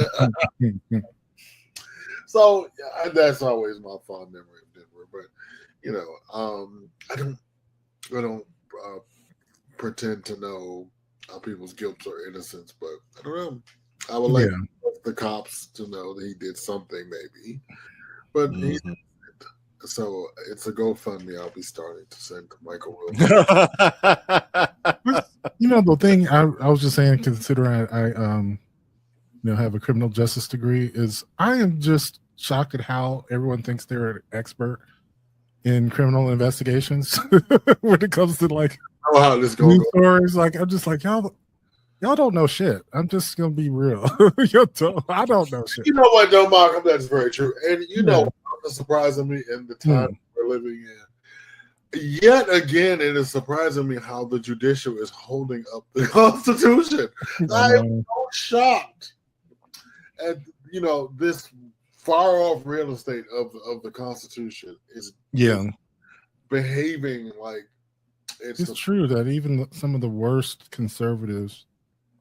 S4: So that's always my fond memory of Denver. But, you know, I don't pretend to know people's guilt or innocence, but I don't know. I would like the cops to know that he did something, maybe. But so it's a GoFundMe I'll be starting to send to Michael Wilson.
S8: You know, the thing I was just saying, considering I have a criminal justice degree, is I am just shocked at how everyone thinks they're an expert in criminal investigations when it comes to like
S4: how this
S8: news stories. Like, I'm just like, y'all don't know shit. I'm just gonna be real. I don't know shit.
S4: You know what, though, Malcolm? That's very true. And you know what's surprising me in the time we're living in? Yet again, it is surprising me how the judicial is holding up the Constitution. I am so shocked at this far off real estate of the Constitution is behaving like
S8: it's true that even some of the worst conservatives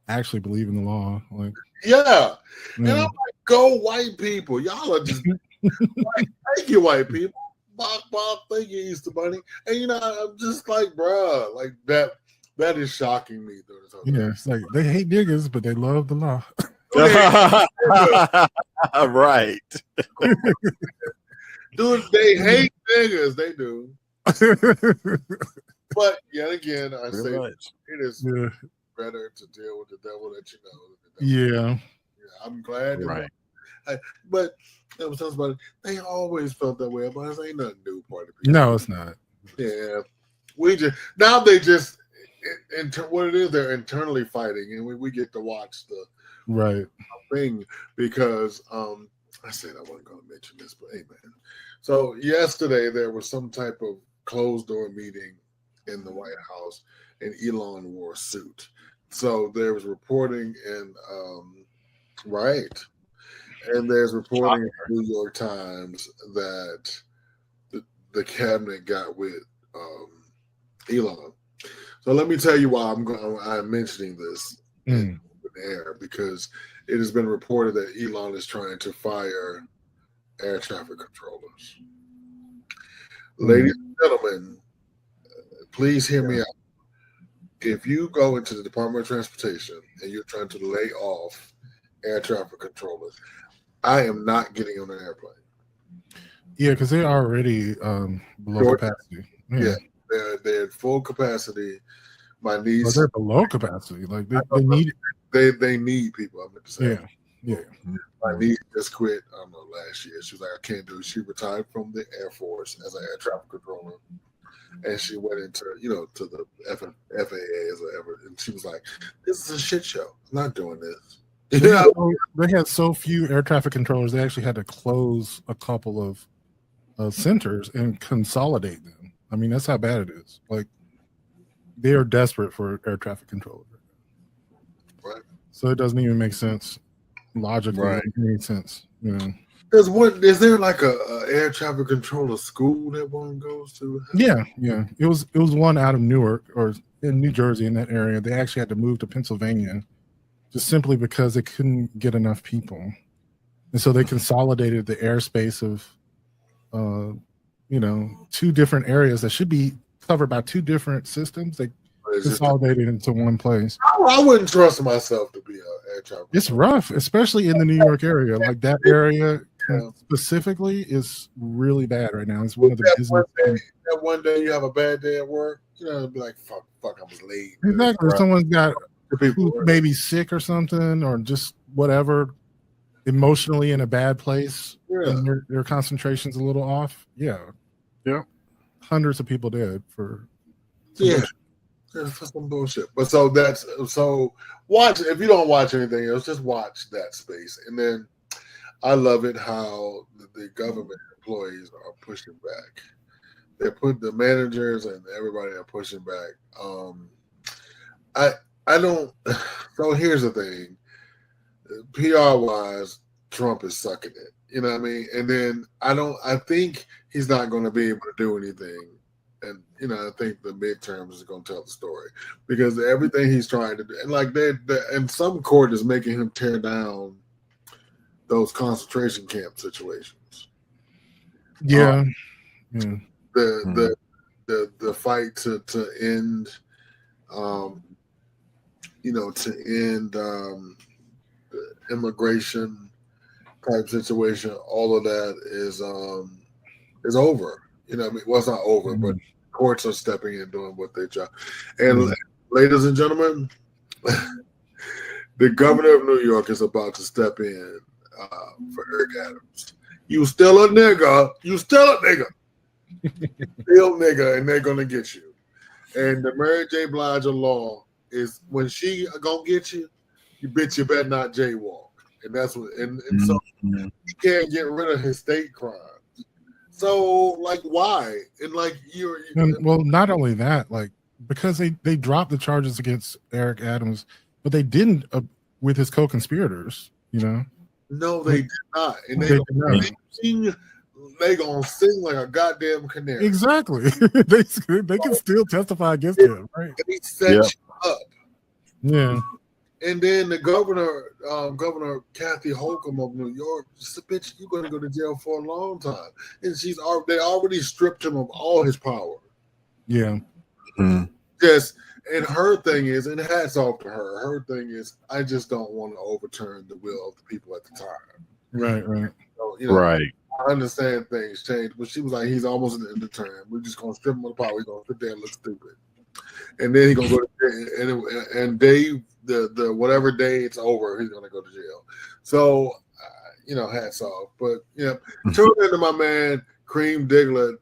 S8: actually believe in the law. Like,
S4: and I'm like, go white people, y'all are just like, thank you, white people. Bob, thank you, Easter Bunny. And I'm just like, bruh, like that is shocking me.
S8: It's like they hate niggas, but they love the law.
S3: Right.
S4: Dude, they hate niggas, they do. But yet again, I say it is better to deal with the devil that you know.
S8: Yeah.
S4: I'm glad.
S3: Right.
S4: But it was talking about it. They always felt that way about us. Ain't nothing new, party people.
S8: No, it's not.
S4: Yeah, we just now they just what it is. They're internally fighting, and we get to watch the
S8: Right.
S4: thing because I said I wasn't going to mention this, but hey, man. So yesterday there was some type of closed door meeting in the White House, and Elon wore a suit. So there was reporting in right, and there's reporting in the New York Times that the cabinet got with Elon. So let me tell you why I'm mentioning this in the air, because it has been reported that Elon is trying to fire air traffic controllers. Ladies and gentlemen, please hear me out. If you go into the Department of Transportation and you're trying to lay off air traffic controllers, I am not getting on an airplane.
S8: Yeah, because they're already below capacity.
S4: Yeah, they're at full capacity. My niece,
S8: Well, they're below capacity. Like they need.
S4: They need people. I'm going to say.
S8: Yeah.
S4: My niece just quit. I don't know, last year. She was like, I can't do it. She retired from the Air Force as an air traffic controller, and she went into to the FAA as whatever. And she was like, "This is a shit show. I'm not doing this."
S8: They had so few air traffic controllers. They actually had to close a couple of centers and consolidate them. I mean, that's how bad it is. Like they are desperate for air traffic controllers.
S4: Right.
S8: So it doesn't even make sense logically.
S4: Right.
S8: It makes sense.
S4: Is there like a air traffic controller school that one goes to?
S8: Yeah. It was one out of Newark or in New Jersey in that area. They actually had to move to Pennsylvania just simply because they couldn't get enough people, and so they consolidated the airspace of, two different areas that should be covered by two different systems. They consolidated into one place.
S4: I wouldn't trust myself to be an air traffic.
S8: It's rough, especially in the New York area. Like that area specifically is really bad right now. It's one of the busiest.
S4: That one day you have a bad day at work, be like, fuck, I was late.
S8: Exactly. If someone's got who's maybe sick or something, or just whatever, emotionally in a bad place, and their concentration's a little off. Yeah. Hundreds of people dead for
S4: for some bullshit. But so watch. If you don't watch anything else, just watch that space. And then I love it how the government employees are pushing back. They put the managers and everybody are pushing back. I don't. So here's the thing. PR wise, Trump is sucking it. You know what I mean? And then I think he's not going to be able to do anything. And I think the midterms is going to tell the story, because everything he's trying to do, and like and some court is making him tear down those concentration camp situations.
S8: Yeah.
S4: The fight to end, to end the immigration type situation. All of that is over. I mean, well, it's not over, but courts are stepping in doing what they job. And ladies and gentlemen, the governor of New York is about to step in for Eric Adams. You still a nigga. Still nigga, and they're gonna get you. And the Mary J. Blige law is when she gonna get you, you better not jaywalk. And that's what. And so he can't get rid of his state crime. So, like, why? And like,
S8: well, not only that, like, because they dropped the charges against Eric Adams, but they didn't with his co-conspirators.
S4: No, they did not. And they gonna sing like a goddamn canary.
S8: Exactly. they can still testify against him, right?
S4: They set you up.
S8: Yeah.
S4: And then the Governor Kathy Holcomb of New York, said, bitch, you're going to go to jail for a long time. And they already stripped him of all his power.
S8: Yeah.
S4: Yes. And her thing is, and hats off to her, her thing is, I just don't want to overturn the will of the people at the time.
S8: Right.
S4: So,
S3: right.
S4: I understand things change, but she was like, he's almost at the end of the term. We're just going to strip him of the power. He's going to sit there and look stupid. And then he's going to go to jail. And Dave, the whatever day it's over, he's going to go to jail. So, hats off. But tune into my man Cream Diglett.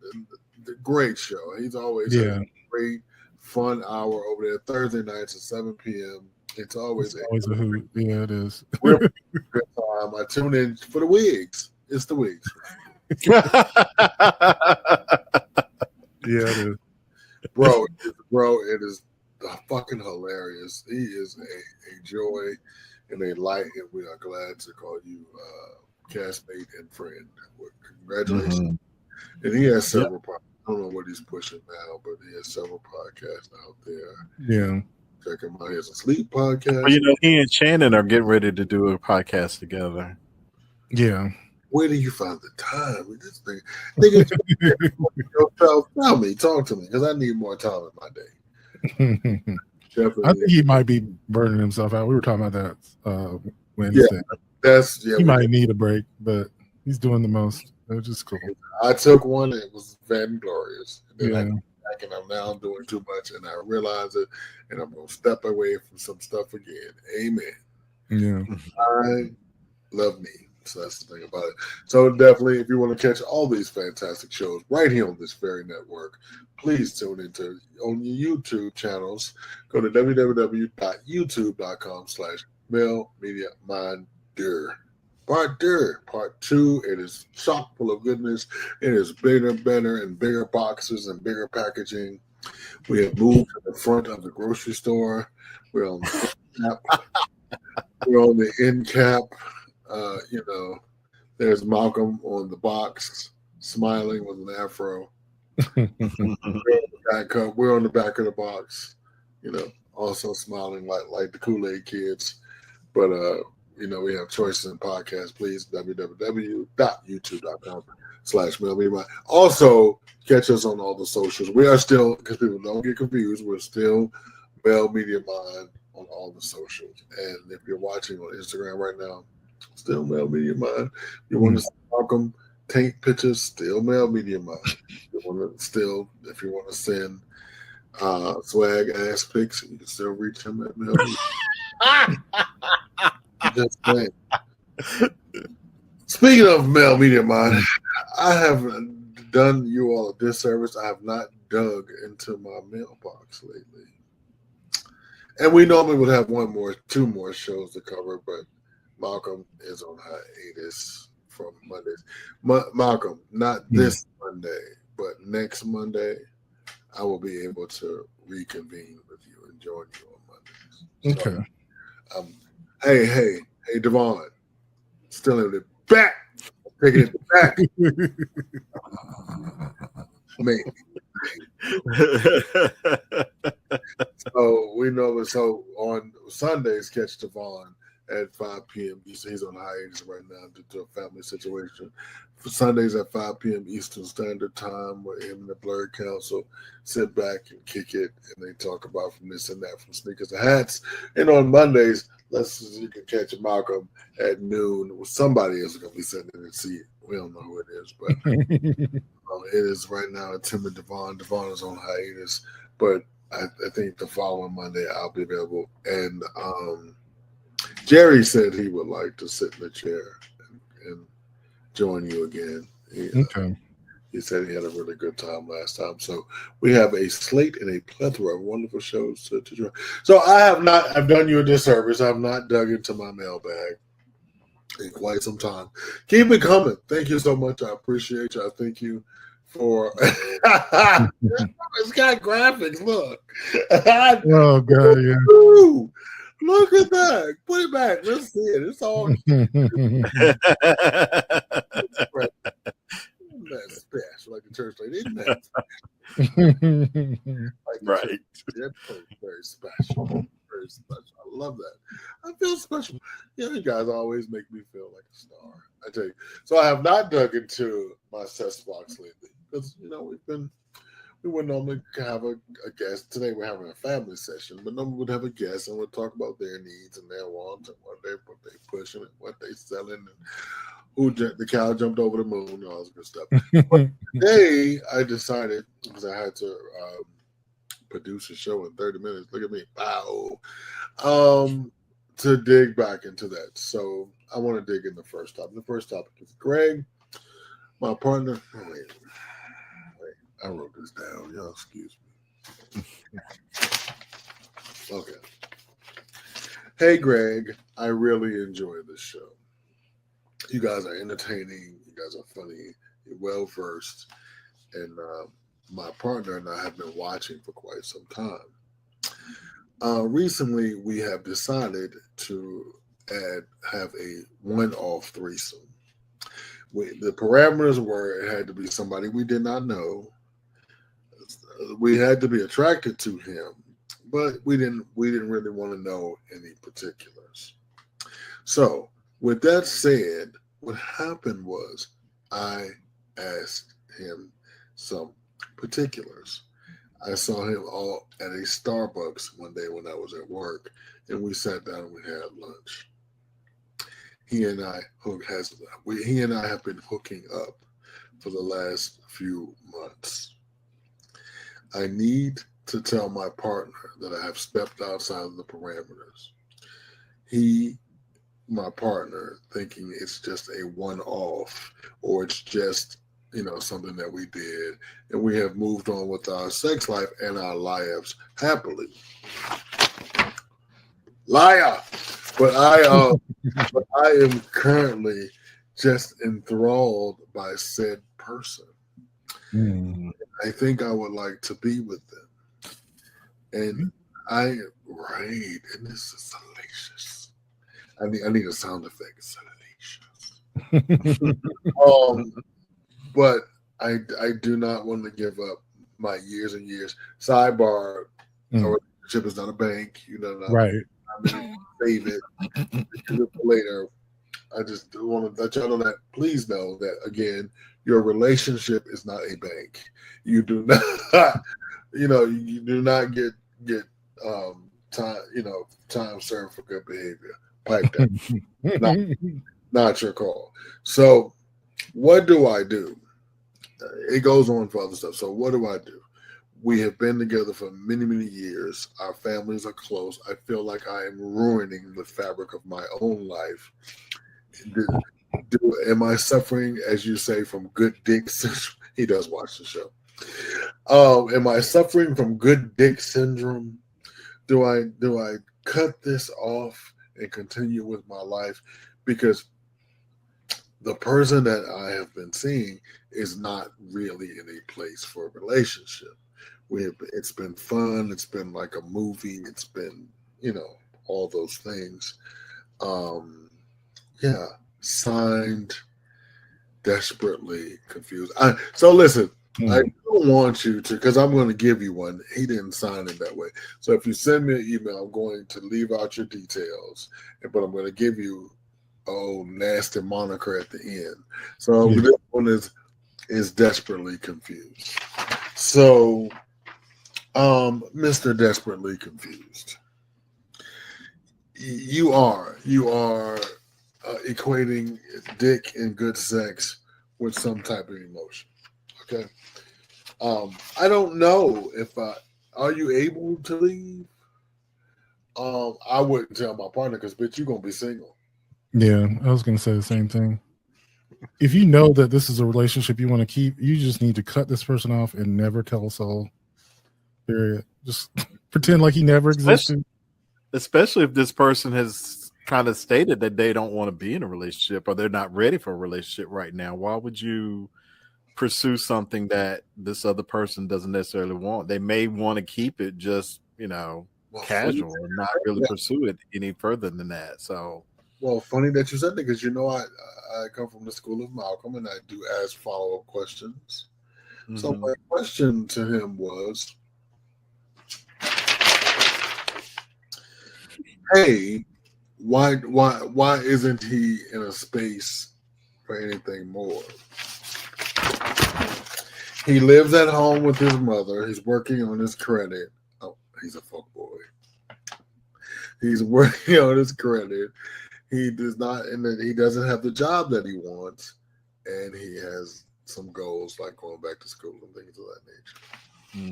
S4: Great show. He's always a great, fun hour over there. Thursday nights at 7 p.m. It's always
S8: a hoot. Yeah, it is.
S4: Real good time. I tune in for the wigs. It's the wigs.
S8: Yeah, it is.
S4: Bro, it is fucking hilarious. He is a joy and a light, and we are glad to call you castmate and friend. Well, congratulations. And he has several podcasts. I don't know what he's pushing now, but he has several podcasts out there.
S8: Yeah.
S4: Check him out. He has a sleep podcast.
S3: Well, he and Shannon are getting ready to do a podcast together.
S8: Yeah.
S4: Where do you find the time with this thing? Nigga, talk to me, because I need more time in my day. Definitely.
S8: I think he might be burning himself out. We were talking about that Wednesday.
S4: He
S8: might need a break, but he's doing the most, which is cool.
S4: I took one, and it was vainglorious. And then
S8: Yeah.
S4: I came back, and I'm now doing too much, and I realize it, and I'm going to step away from some stuff again. Amen.
S8: Yeah.
S4: I love me. So that's the thing about it. So definitely, if you want to catch all these fantastic shows right here on this very network, please tune into on your YouTube channels. Go to www.youtube.com/MelMediaMinder. Part 2. It is chock full of goodness. It is bigger, better, and bigger boxes and bigger packaging. We have moved to the front of the grocery store. We're on the cap. We're on the end cap. There's Malcolm on the box, smiling with an afro. We're on the back of the box, also smiling like the Kool-Aid kids. But we have choices in podcasts. Please, www.youtube.com/MelMediaMind. Also, catch us on all the socials. We are still, because people don't get confused, we're still Mel Media Mind on all the socials. And if you're watching on Instagram right now, still Mel Media Mind. You want to see Malcolm tank pictures, still Mel Media Mind. If you want to send swag ass pics, you can still reach him at Mel Media. Just saying. Speaking of Mel Media Mind, I have done you all a disservice. I have not dug into my mailbox lately. And we normally would have two more shows to cover, but Malcolm is on hiatus from Mondays. Malcolm, not this Monday, but next Monday, I will be able to reconvene with you and join you on Mondays.
S8: Okay.
S4: So, hey, Devon, still in the back. Taking it back. Man. So we know. So on Sundays, catch Devon at 5 p.m. He's on hiatus right now due to a family situation. For Sundays at 5 p.m. Eastern Standard Time, where him and the Blurred Council sit back and kick it, and they talk about from this and that, from sneakers to hats. And on Mondays, you can catch Malcolm at noon. Somebody is going to be sitting in and see it. We don't know who it is, but it is right now. Tim and Devon. Devon is on hiatus, but I think the following Monday I'll be available. And Jerry said he would like to sit in the chair and join you again. He said he had a really good time last time. So we have a slate and a plethora of wonderful shows to join. So I've done you a disservice. I've not dug into my mailbag in quite some time. Keep it coming. Thank you so much. I appreciate you. I thank you for it's got graphics. Look.
S8: Oh God, yeah.
S4: Look at that. Put it back. Let's see it. It's all that special, like the church lady. Isn't that
S3: right?
S4: Very special. Very special. I love that. I feel special. You guys always make me feel like a star. I tell you. So I have not dug into my cess box lately because we would normally have a guest. Today we're having a family session, but normally we'd have a guest and we'll talk about their needs and their wants and what they pushing and what they selling and who the cow jumped over the moon and all this good stuff. But today I decided, because I had to produce a show in 30 minutes. Look at me. Wow. To dig back into that. So I want to dig in the first topic. The first topic is Greg, my partner. Oh, wait, I wrote this down. Y'all excuse me. Okay. Hey, Greg, I really enjoy this show. You guys are entertaining. You guys are funny. You're well versed. And my partner and I have been watching for quite some time. Recently, we have decided to have a one-off threesome. The parameters were it had to be somebody we did not know. We had to be attracted to him, but we didn't really want to know any particulars. So, with that said, what happened was I asked him some particulars. I saw him all at a Starbucks one day when I was at work, and we sat down and we had lunch. He and I have been hooking up for the last few months. I need to tell my partner that I have stepped outside of the parameters. My partner, thinking it's just a one-off or it's just, something that we did, and we have moved on with our sex life and our lives happily. Liar! But I am currently just enthralled by said person. I think I would like to be with them. And and this is salacious. I need a sound effect. Salacious. But I do not want to give up my years and years. Sidebar, a relationship is not a bank.
S8: Right.
S4: I'm going to save it later. I just want to let y'all know that. Please know that, again, your relationship is not a bank. You do not, you do not get time served for good behavior. Pipe that. Not your call. So, what do I do? It goes on for other stuff. So what do I do? We have been together for many, many years. Our families are close. I feel like I am ruining the fabric of my own life. Am I suffering, as you say, from good dick syndrome? He does watch the show. Am I suffering from good dick syndrome? Do I cut this off and continue with my life? Because the person that I have been seeing is not really in a place for a relationship. It's been fun. It's been like a movie. It's been, all those things. Signed, desperately confused. So listen, I don't want you to, because I'm going to give you one. He didn't sign it that way. So if you send me an email, I'm going to leave out your details, but I'm going to give you nasty moniker at the end. So this one is desperately confused. So, Mr. Desperately Confused, you are equating dick and good sex with some type of emotion. Okay. I don't know if are you able to leave? I wouldn't tell my partner because bitch, you're gonna be single.
S8: Yeah, I was going to say the same thing. If you know that this is a relationship you want to keep, you just need to cut this person off and never tell a soul. Period. Just pretend like he never existed.
S3: Especially if this person has kind of stated that they don't want to be in a relationship or they're not ready for a relationship right now. Why would you pursue something that this other person doesn't necessarily want? They may want to keep it just, casual and not really pursue it any further than that. So.
S4: Well, funny that you said that because I come from the school of Malcolm and I do ask follow-up questions. Mm-hmm. So my question to him was, hey, why isn't he in a space for anything more? He lives at home with his mother. He's working on his credit. Oh, he's a fuck boy. He's working on his credit. He does not, and he doesn't have the job that he wants, and he has some goals like going back to school and things of that nature.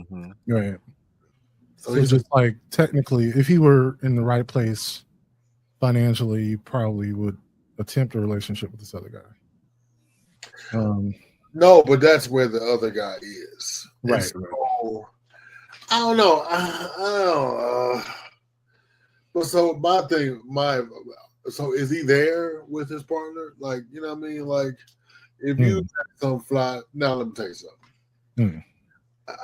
S8: Mm-hmm. Right. So he's just technically, if he were in the right place financially, he probably would attempt a relationship with this other guy.
S4: No, but that's where the other guy is.
S8: Right.
S4: So, I don't know. I don't know. But so my thing, so is he there with his partner? Like, you know what I mean? Like, if you take some fly, now let me tell you something.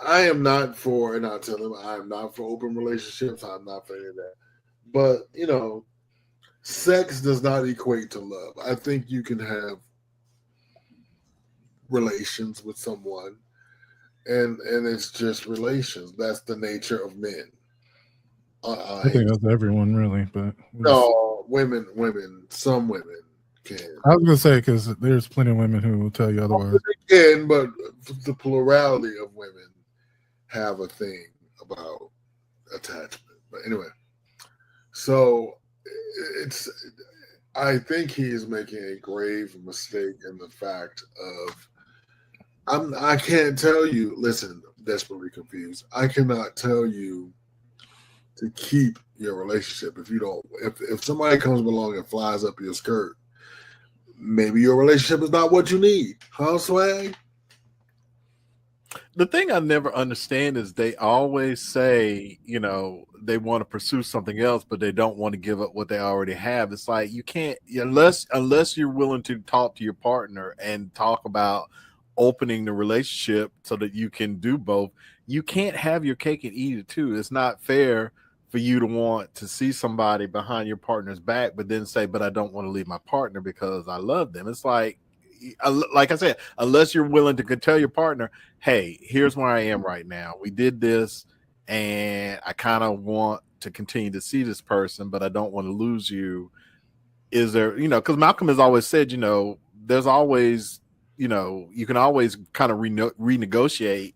S4: I am not for, and I'll tell him, I am not for open relationships. I'm not for any of that. But, you know, sex does not equate to love. I think you can have relations with someone, and it's just relations. That's the nature of men.
S8: I think that's everyone, really. But
S4: no, women, some women can.
S8: I was gonna say, because there's plenty of women who will tell you otherwise.
S4: They can, but the plurality of women have a thing about attachment. But anyway, so I think he is making a grave mistake in the fact of I can't tell you. Listen, desperately confused. I cannot tell you to keep your relationship if you don't. If somebody comes along and flies up your skirt, maybe your relationship is not what you need, huh, Swag?
S3: The thing I never understand is they always say, you know, they want to pursue something else, but they don't want to give up what they already have. It's like you can't, unless you're willing to talk to your partner and talk about opening the relationship so that you can do both. You can't have your cake and eat it too. It's not fair for you to want to see somebody behind your partner's back, but then say, but I don't want to leave my partner because I love them. It's like I said, unless you're willing to tell your partner, hey, here's where I am right now. We did this and I kind of want to continue to see this person, but I don't want to lose you. Is there, you know, because Malcolm has always said, you know, there's always, you know, you can always kind of renegotiate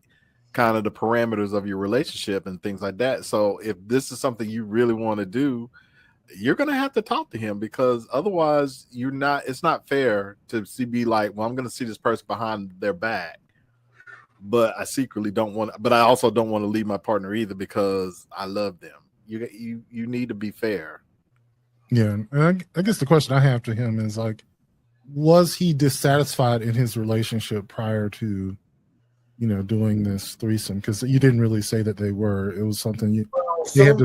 S3: kind of the parameters of your relationship and things like that. So if this is something you really want to do, you're going to have to talk to him, because otherwise it's not fair to be like, well, I'm going to see this person behind their back, but I secretly don't want, but I also don't want to leave my partner either because I love them. You need to be fair.
S8: Yeah. And I guess the question I have to him is like, was he dissatisfied in his relationship prior to, you know, doing this threesome? Because you didn't really say that they were. It was something you had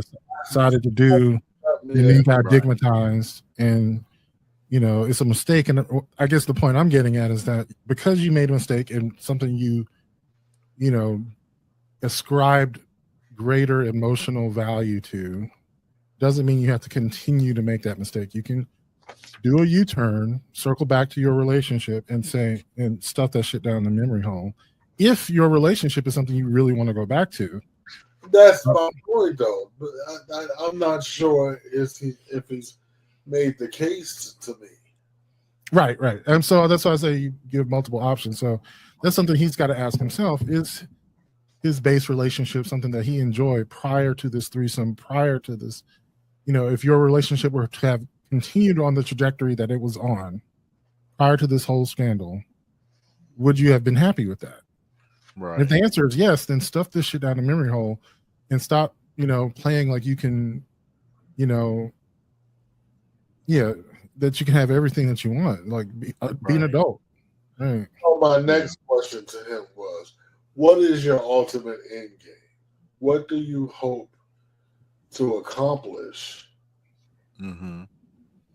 S8: decided to do, and then you got stigmatized, and you know it's a mistake. And I guess the point I'm getting at is that because you made a mistake and something you know, ascribed greater emotional value to, doesn't mean you have to continue to make that mistake. You can do a U-turn, circle back to your relationship, and say and stuff that shit down the memory hole. If your relationship is something you really want to go back to.
S4: That's my point, though. But I'm not sure if he's made the case to me.
S8: Right. And so that's why I say you give multiple options. So that's something he's got to ask himself. Is his base relationship something that he enjoyed prior to this threesome, prior to this? You know, if your relationship were to have continued on the trajectory that it was on prior to this whole scandal, would you have been happy with that?
S3: Right.
S8: And if the answer is yes, then stuff this shit down the memory hole and stop, you know, playing like you can, you know, that you can have everything that you want, like be an adult. Right.
S4: So my next question to him was, what is your ultimate end game? What do you hope to accomplish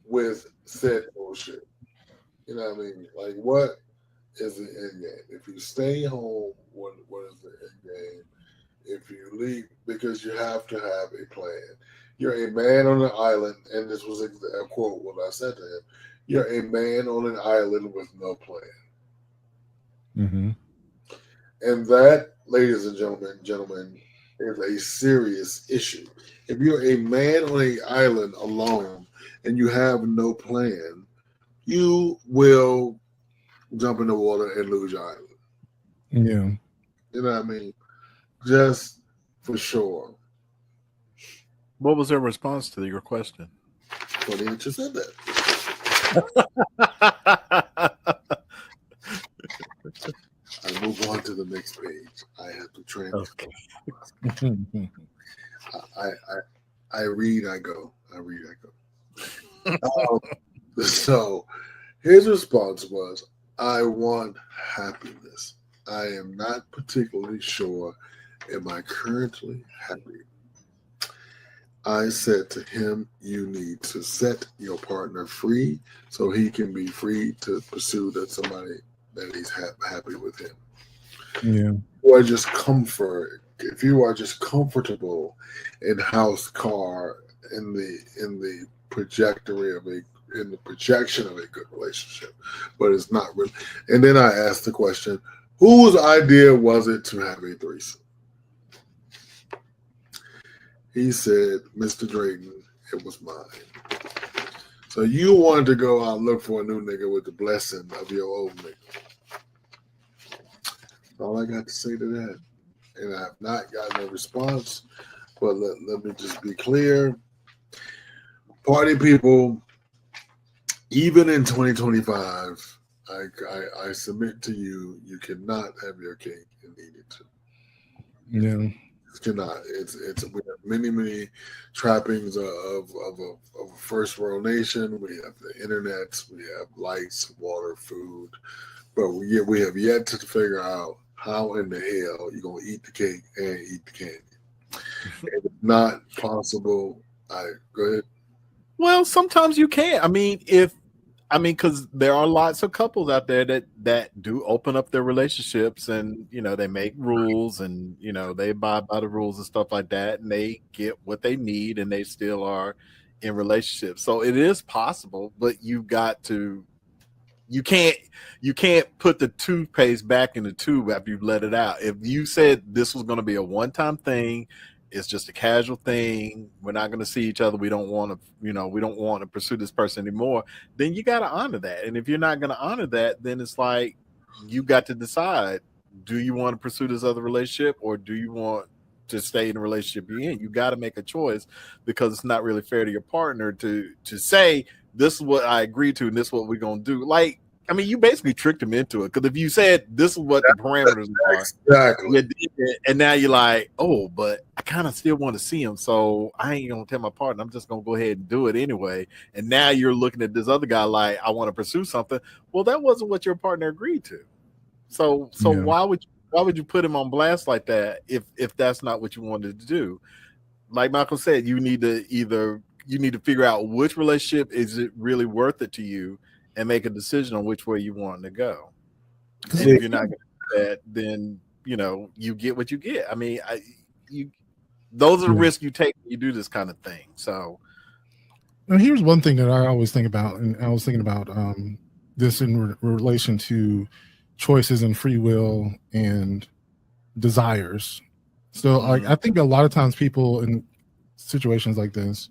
S4: with said bullshit? You know what I mean? Like, what is the end game? If you stay home, what is the end game? If you leave, because you have to have a plan. You're a man on an island, and this was a quote what I said to him. You're a man on an island with no plan. And that, ladies and gentlemen, is a serious issue. If you're a man on an island alone and you have no plan, you will jump in the water and lose your island.
S8: Yeah.
S4: You know what I mean? Just for sure.
S3: What was their response to your question?
S4: Well, they just said that. I move on to the next page. I have to transcribe. I read, I go. So His response was, I want happiness. I am not particularly sure. Am I currently happy? I said to him, you need to set your partner free so he can be free to pursue that somebody that he's happy with him.
S8: Yeah.
S4: Or just comfort. If you are just comfortable in house, car, in the projection of a good relationship, but it's not really. And then I asked the question, whose idea was it to have a threesome? He said, Mr. Drayton, it was mine. So you wanted to go out and look for a new nigga with the blessing of your old nigga. All I got to say to that. And I have not gotten a response, but let me just be clear. Party people, even in 2025, I submit to you, you cannot have your cake and eat it too.
S8: Yeah.
S4: You cannot. We have many trappings of a first world nation. We have the internet, we have lights, water, food, but we have yet to figure out how in the hell you're gonna eat the cake and eat the candy. It's not possible. Go ahead.
S3: Well, sometimes you can't. Because there are lots of couples out there that do open up their relationships, and they make rules, and they abide by the rules and stuff like that, and they get what they need, and they still are in relationships. So it is possible, but you've got to. You can't put the toothpaste back in the tube after you've let it out. If you said this was going to be a one-time thing, it's just a casual thing, we're not going to see each other, we don't want to pursue this person anymore, then you got to honor that. And if you're not going to honor that, then it's like you got to decide, do you want to pursue this other relationship, or do you want to stay in the relationship you're in? You got to make a choice, because it's not really fair to your partner to say, this is what I agreed to and this is what we're going to do. Like, you basically tricked him into it, because if you said this is what the parameters are,
S4: exactly,
S3: and now you're like, oh, but I kind of still want to see him, so I ain't gonna tell my partner, I'm just gonna go ahead and do it anyway. And now you're looking at this other guy like, I want to pursue something. Well, that wasn't what your partner agreed to. So
S8: Yeah.
S3: why would you put him on blast like that if that's not what you wanted to do? Like Michael said, you need to figure out which relationship is it really worth it to you, and make a decision on which way you want to go. And if you're not going to do that, then you get what you get. Those are the risks you take when you do this kind of thing. So,
S8: now here's one thing that I always think about, and I was thinking about this in relation to choices and free will and desires. So, I think a lot of times people in situations like this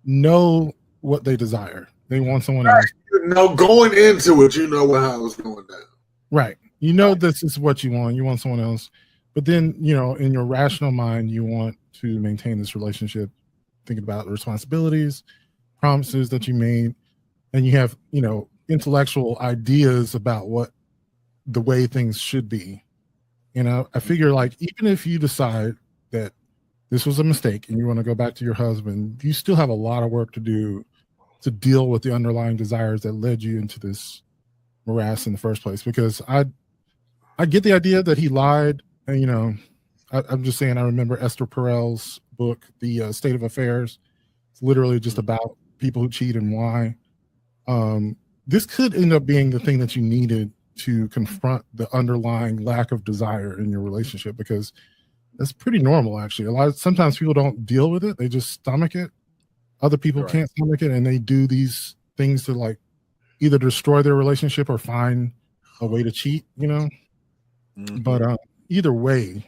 S8: know what they desire. They want someone else.
S4: Going into it, how it's going down.
S8: Right. This is what you want. You want someone else. But then, in your rational mind, you want to maintain this relationship, thinking about the responsibilities, promises that you made, and you have, intellectual ideas about what the way things should be. I figure, like, even if you decide that this was a mistake and you want to go back to your husband, you still have a lot of work to do to deal with the underlying desires that led you into this morass in the first place. Because I get the idea that he lied, and I'm just saying, I remember Esther Perel's book, The State of Affairs. It's literally just about people who cheat and why. This could end up being the thing that you needed to confront the underlying lack of desire in your relationship, because that's pretty normal, actually. Sometimes people don't deal with it; they just stomach it. Other people can't stomach it, and they do these things to, like, either destroy their relationship or find a way to cheat, But either way,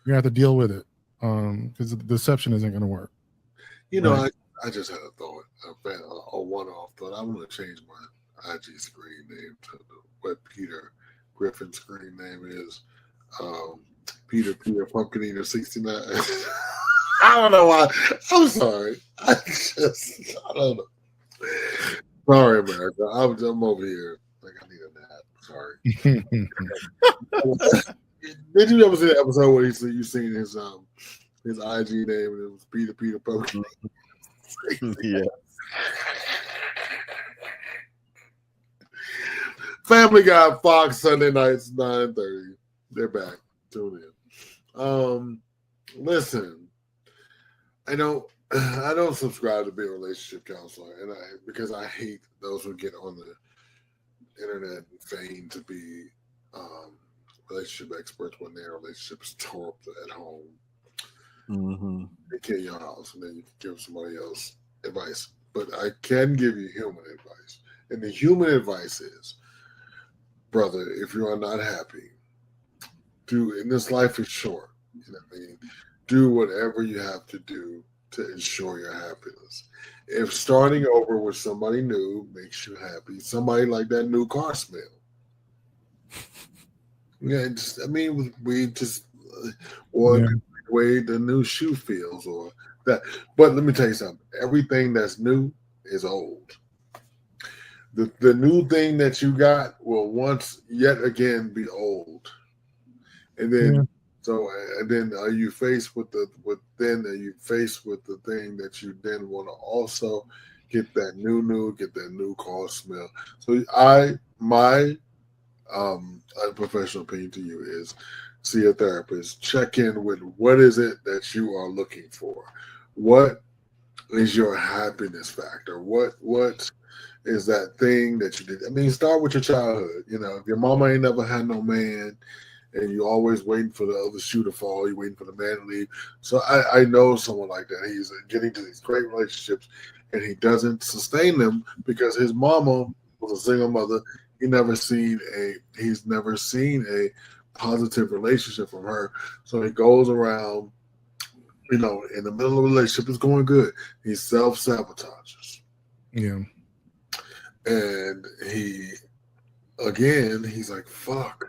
S8: you have to deal with it, because the deception isn't going to work.
S4: I just had a thought, a one-off thought. I want to change my IG screen name to what Peter Griffin's screen name is. Peter Pumpkin Eater 69. I don't know why. I'm sorry. I don't know. Sorry, America. I'm over here. Like, I need a nap. Sorry. Did you ever see the episode where you seen his IG name and it was Peter Pumpkin?
S3: Yeah.
S4: Family Guy, Fox, Sunday nights, 9:30. They're back. Tune in. Listen, I don't subscribe to be a relationship counselor, and because I hate those who get on the internet and feign to be relationship experts when their relationship is tore up at home.
S3: Mm-hmm.
S4: They kill your house, and then you can give somebody else advice. But I can give you human advice, and the human advice is, brother, if you are not happy, and this life is short. You know what I mean? Do whatever you have to do to ensure your happiness. If starting over with somebody new makes you happy, somebody like that new car smell. Yeah, or the way the new shoe feels, or that. But let me tell you something. Everything that's new is old. The new thing that you got will once yet again be old, and then are you faced with the thing that you then want to also get that new car smell. So my unprofessional opinion to you is see a therapist, check in with what is it that you are looking for, what is your happiness factor, what is that thing that you did. I mean, start with your childhood. You know, if your mama ain't never had no man and you always waiting for the other shoe to fall, you're waiting for the man to leave. So I know someone like that. He's getting to these great relationships and he doesn't sustain them because his mama was a single mother. He's never seen a positive relationship from her. So he goes around, you know, in the middle of a relationship, it's going good. He self-sabotages.
S8: Yeah.
S4: And he's like, fuck.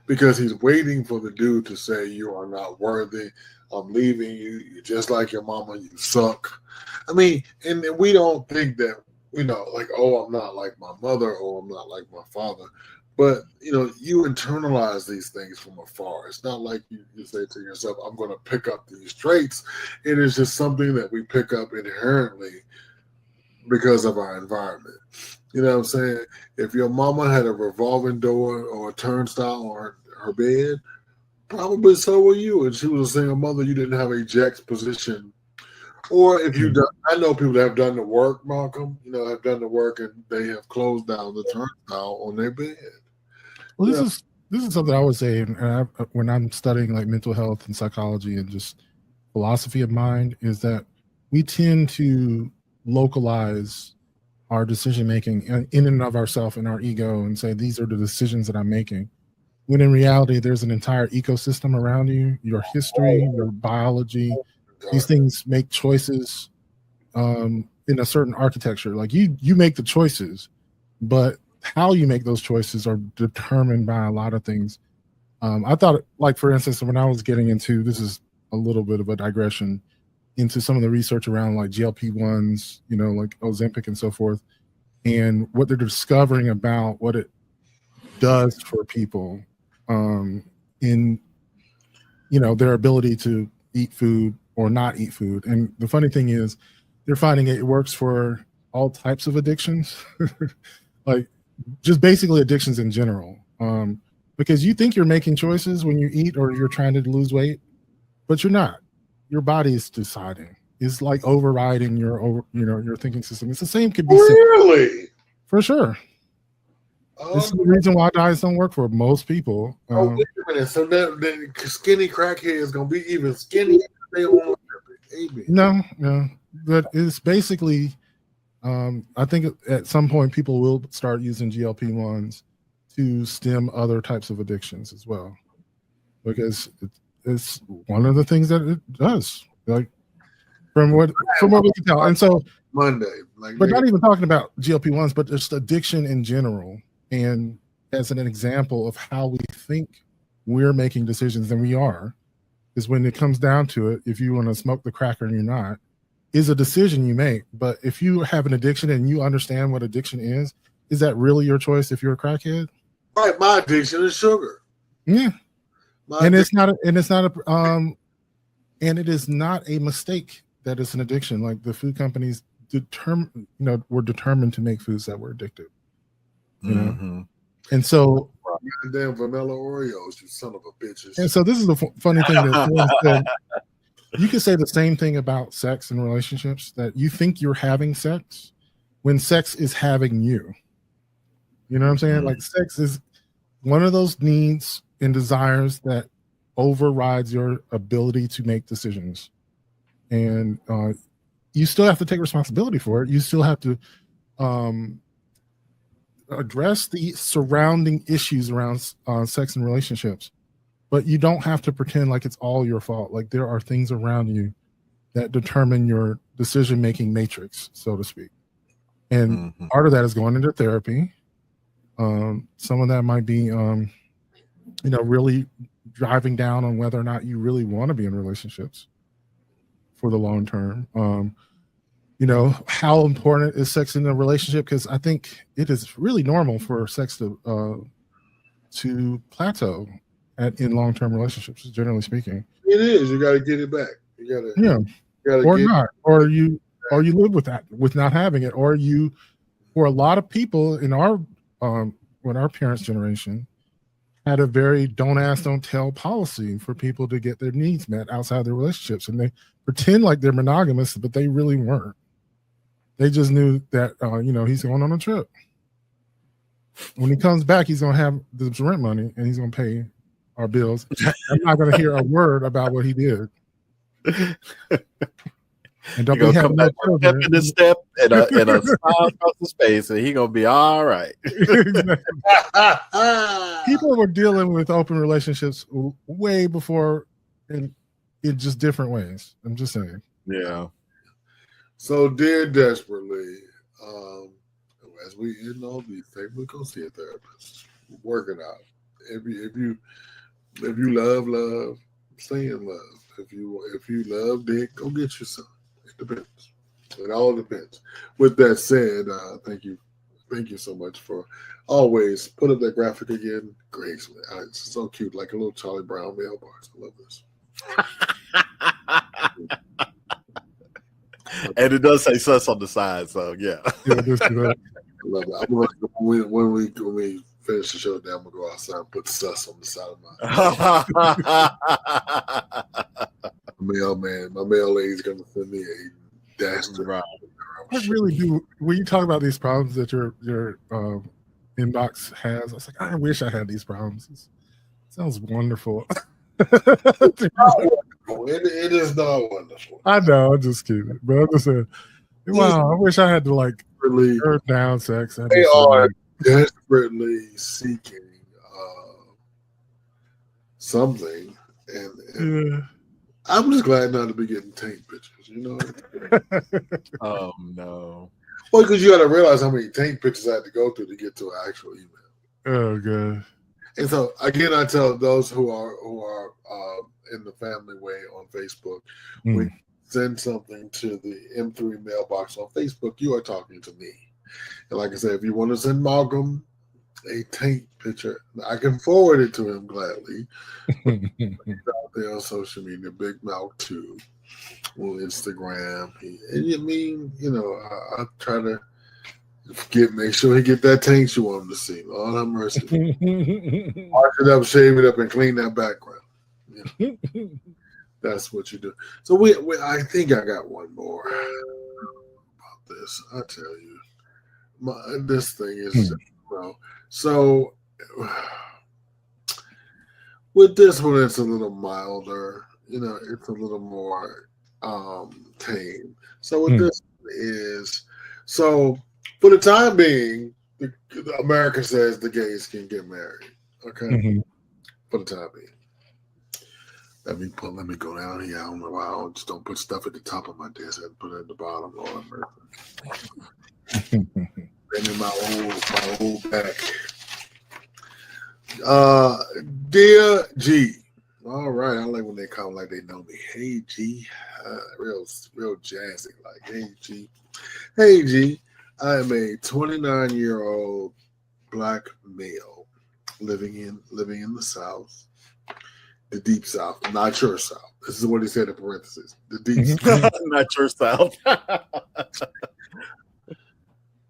S4: Because he's waiting for the dude to say, you are not worthy. I'm leaving you. You're just like your mama. You suck. I mean, and we don't think that, you know, like, oh, I'm not like my mother or I'm not like my father. But, you know, you internalize these things from afar. It's not like you say to yourself, I'm going to pick up these traits. It is just something that we pick up inherently because of our environment. You know what I'm saying? If your mama had a revolving door or a turnstile on her bed, probably so will you. And she was a single mother, you didn't have a juxtaposition. Or if you done, I know people that have done the work, Malcolm, you know, have done the work and they have closed down the turnstile on their bed.
S8: Well, this is something I would say, and when I'm studying like mental health and psychology and just philosophy of mind, is that we tend to localize our decision making in and of ourselves and our ego and say these are the decisions that I'm making, when in reality there's an entire ecosystem around you, your history, your biology. These things make choices in a certain architecture. Like you make the choices, but how you make those choices are determined by a lot of things. I thought, like, for instance, when I was getting into, this is a little bit of a digression, into some of the research around like GLP-1s, you know, like Ozempic and so forth, and what they're discovering about what it does for people in, you know, their ability to eat food or not eat food. And the funny thing is they're finding it works for all types of addictions, like just basically addictions in general. Because you think you're making choices when you eat or you're trying to lose weight, but you're not. Your body is deciding. It's like overriding your thinking system. It's the same could be
S4: really
S8: for sure. This is the reason why diets don't work for most people.
S4: Wait a minute. So the skinny crackhead is gonna be even skinnier.
S8: No, but it's basically. I think at some point people will start using GLP-1s to stem other types of addictions as well, because it's one of the things that it does. Like from what we can tell, and so
S4: Monday,
S8: but not even talking about GLP-1s, but just addiction in general. And as an example of how we think we're making decisions, and we are, is when it comes down to it, if you want to smoke the cracker and you're not, is a decision you make. But if you have an addiction and you understand what addiction is that really your choice if you're a crackhead?
S4: Right, my addiction is sugar.
S8: Yeah. And it is not a mistake that it's an addiction. Like the food companies were determined to make foods that were addictive. You know? And so,
S4: Damn vanilla Oreos, you son of a bitches.
S8: and so this is the funny thing that someone said. You can say the same thing about sex and relationships, that you think you're having sex when sex is having you. You know what I'm saying? Like, sex is one of those needs and desires that overrides your ability to make decisions. And you still have to take responsibility for it. You still have to address the surrounding issues around sex and relationships. But you don't have to pretend like it's all your fault. Like, there are things around you that determine your decision-making matrix, so to speak. And part of that is going into therapy. Some of that might be, really driving down on whether or not you really want to be in relationships for the long term. How important is sex in a relationship? Because I think it is really normal for sex to plateau in long-term relationships, generally speaking.
S4: It is. You got to get it back. You gotta
S8: or
S4: get
S8: not, or you live with that, with not having it, or you. For a lot of people in our parents' generation, had a very don't ask, don't tell policy for people to get their needs met outside their relationships, and they pretend like they're monogamous, but they really weren't. They just knew that he's going on a trip. When he comes back, he's going to have the rent money, and he's going to pay our bills. I'm not going to hear a word about what he did. And don't be having no children.
S3: Step in the step and a smile across the space, and he gonna be all right.
S8: People were dealing with open relationships way before, in just different ways. I'm just saying.
S3: Yeah.
S4: So, dear desperately, as we end all these things, we go see a therapist. Work it out. If you love, stay in love. If you love dick, go get you some. It depends. It all depends. With that said, thank you so much for always put up that graphic again. Gracefully, it's so cute, like a little Charlie Brown mailbox. I love this.
S3: And it does say sus on the side, so yeah.
S4: I love it. I'm gonna, when we finish the show, then I'm gonna go outside and put sus on the side of my mail lady's gonna send me a dash.
S3: Right.
S8: I really do. When you talk about these problems that your inbox has, I was like, I wish I had these problems. It sounds wonderful.
S4: It is not wonderful.
S8: I know, I'm just kidding. But I'm just saying, wow, I wish I had to really turn down sex.
S4: They are desperately seeking something, and I'm just glad not to be getting taint pictures.
S3: Oh no.
S4: Well, because you got to realize how many taint pictures I had to go through to get to an actual email.
S8: Oh god.
S4: And so again, I tell those who are in the family way on Facebook, we send something to the M3 mailbox on Facebook. You are talking to me, and like I said, if you want to send Malcolm a taint picture, I can forward it to him gladly. He's out there on social media, Big Mouth 2, on Instagram. I try to make sure he get that taint you want him to see. Lord have mercy. Mark it up, shave it up, and clean that background. That's what you do. So I think I got one more about this. I tell you, this thing is so. With this one, it's a little milder. It's a little more tame. So what this is, for the time being, America says the gays can get married. Okay, for the time being. Let me go down here. I don't know why I just don't put stuff at the top of my desk and put it at the bottom. Lord mercy. And in my old back. Dear G. All right, I like when they call like they know me. Hey G. Real jazzy. Like, hey G. Hey G. I am a 29-year-old black male living in the South. The deep South, not your South. This is what he said in parentheses. The deep South.
S3: Not your South.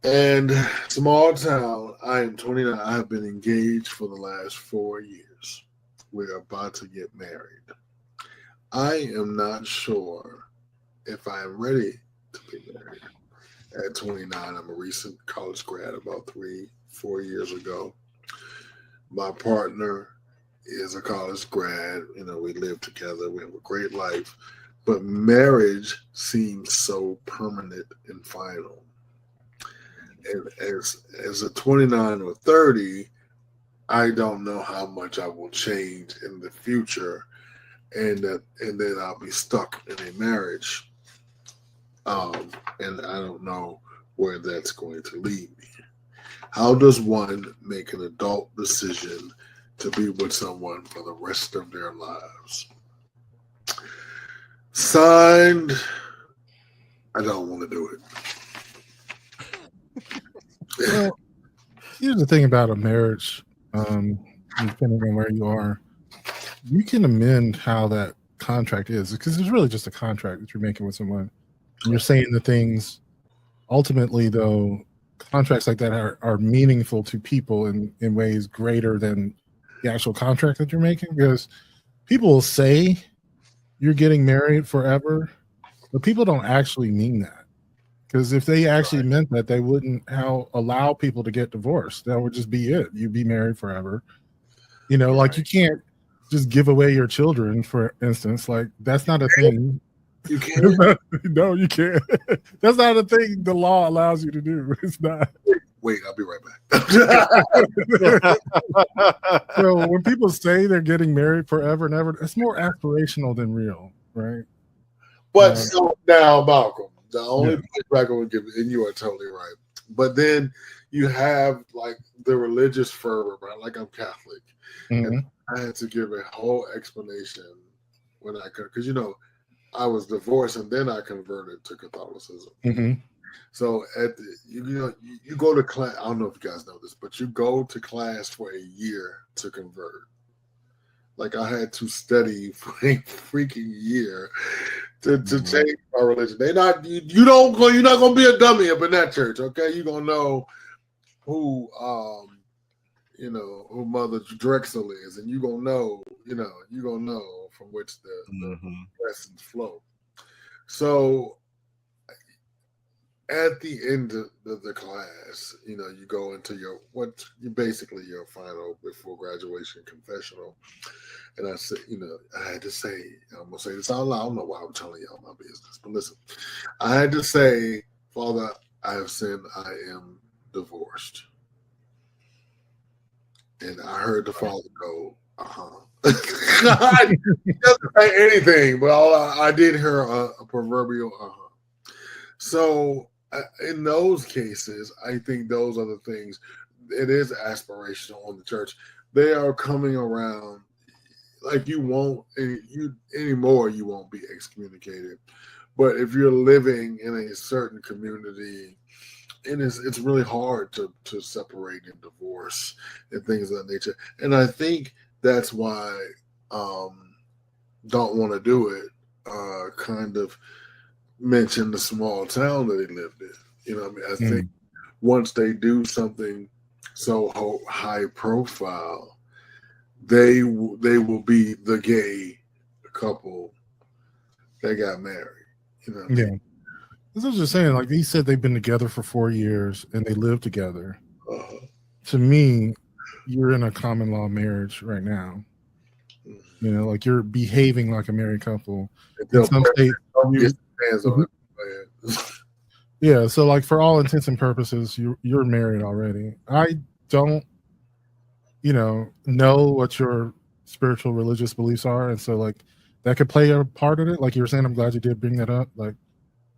S4: And small town, I am 29. I have been engaged for the last 4 years. We're about to get married. I am not sure if I am ready to be married. At 29, I'm a recent college grad about 3-4 years ago. My partner is a college grad. You know, we live together. We have a great life. But marriage seems so permanent and final. And as a 29 or 30, I don't know how much I will change in the future, and then I'll be stuck in a marriage. And I don't know where that's going to lead me. How does one make an adult decision to be with someone for the rest of their lives? Signed, I don't want to do it.
S8: Well, here's the thing about a marriage, depending on where you are, you can amend how that contract is, because it's really just a contract that you're making with someone. And you're saying the things. Ultimately, though, contracts like that are meaningful to people in ways greater than the actual contract that you're making, because people will say you're getting married forever, but people don't actually mean that. Because if they actually meant that, they wouldn't allow people to get divorced. That would just be it. You'd be married forever. You know, like you can't just give away your children, for instance. Like that's not a thing.
S4: You can't.
S8: No, you can't. That's not a thing the law allows you to do. It's not.
S4: Wait, I'll be right back.
S8: So when people say they're getting married forever and ever, it's more aspirational than real, right?
S4: But so now, Malcolm, the only pushback I would give, and you are totally right. But then you have like the religious fervor, right? Like I'm Catholic, and I had to give a whole explanation when I could, because you know I was divorced and then I converted to Catholicism. So you go to class. I don't know if you guys know this, but you go to class for a year to convert. Like I had to study for a freaking year to change my religion. You're not gonna be a dummy up in that church, okay? You're gonna know who who Mother Drexel is, and you're gonna know from which the lessons flow. So at the end of the class, you go into your final before graduation confessional. And I said, I had to say, I'm gonna say this out loud. I don't know why I'm telling y'all my business, but listen, I had to say, Father, I have sinned. I am divorced. And I heard the Father go, I didn't say anything, but I did hear a proverbial So in those cases, I think those are the things. It is aspirational on the church. They are coming around. Like you won't anymore. You won't be excommunicated, but if you're living in a certain community, and it's really hard to separate and divorce and things of that nature. And I think that's why don't want to do it. Kind of mention the small town that he lived in. I think once they do something so high profile, they will be the gay couple that got married.
S8: Yeah. This is just saying, like he said, they've been together for 4 years and they live together. To me, you're in a common law marriage right now. Like you're behaving like a married couple. In some states, yeah. So, like for all intents and purposes, you're married already. I don't, know what your spiritual religious beliefs are, and so like that could play a part in it. Like you were saying, I'm glad you did bring that up. Like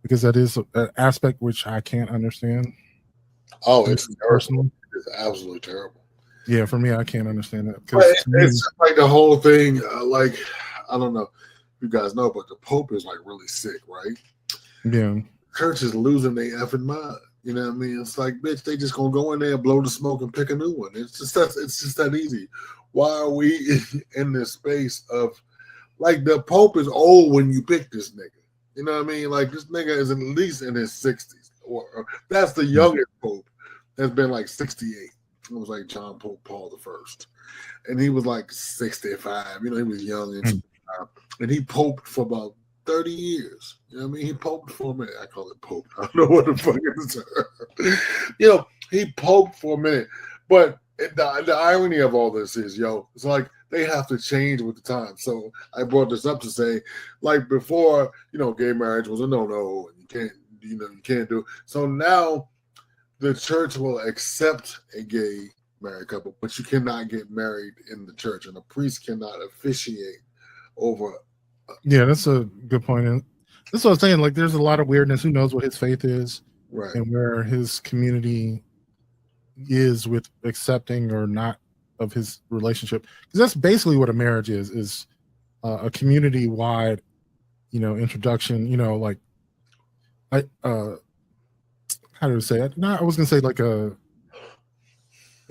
S8: because that is an aspect which I can't understand.
S4: Oh, it's personal. It's absolutely terrible.
S8: Yeah, for me, I can't understand that.
S4: It's just like the whole thing. Like I don't know if you guys know, but the Pope is like really sick, right?
S8: Yeah.
S4: Church is losing their effing mind. You know what I mean? It's like, bitch, they just gonna go in there, blow the smoke, and pick a new one. It's just that easy. Why are we in this space of like the Pope is old when you pick this nigga? You know what I mean? Like this nigga is at least in his 60s, or that's the youngest Pope. has been like 68. It was like John Pope Paul the First, and he was like 65. You know, he was young and he poped for about 30 years. You know what I mean? He poped for a minute. I call it pope. I don't know what the fuck it is. You know, he poped for a minute. But the irony of all this is, it's like they have to change with the time. So I brought this up to say, like before, gay marriage was a no-no, and you can't do it. So now the church will accept a gay married couple, but you cannot get married in the church, and a priest cannot officiate over.
S8: Yeah, that's a good point. And that's what I was saying. Like, there's a lot of weirdness. Who knows what his faith is,
S4: right,
S8: and where his community is with accepting or not of his relationship, because that's basically what a marriage is a community-wide introduction, like how do I say it? No, I was gonna say like a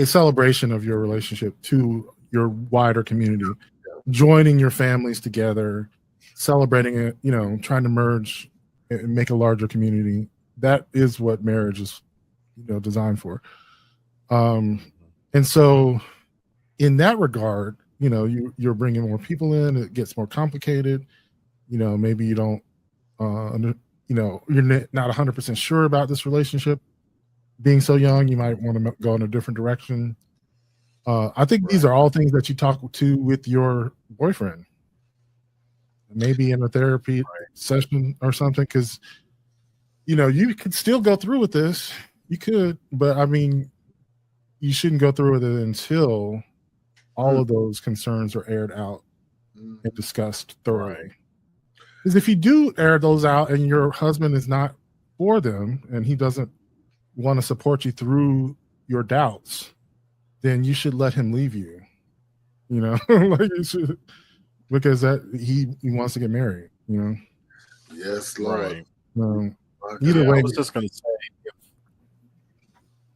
S8: celebration of your relationship to your wider community, joining your families together, celebrating it, trying to merge and make a larger community. That is what marriage is designed for. And so in that regard, you're bringing more people in, it gets more complicated. Maybe you don't, you're not 100% sure about this relationship. Being so young, you might want to go in a different direction. I think these are all things that you talk to with your boyfriend, maybe in a therapy session or something, because, you could still go through with this. You could, but I mean, you shouldn't go through with it until all of those concerns are aired out and discussed thoroughly. Because if you do air those out and your husband is not for them and he doesn't want to support you through your doubts, then you should let him leave you. Like you should, because that he wants to get married.
S4: Yes, Lord.
S3: Right.
S8: Either way,
S3: I was just going to say.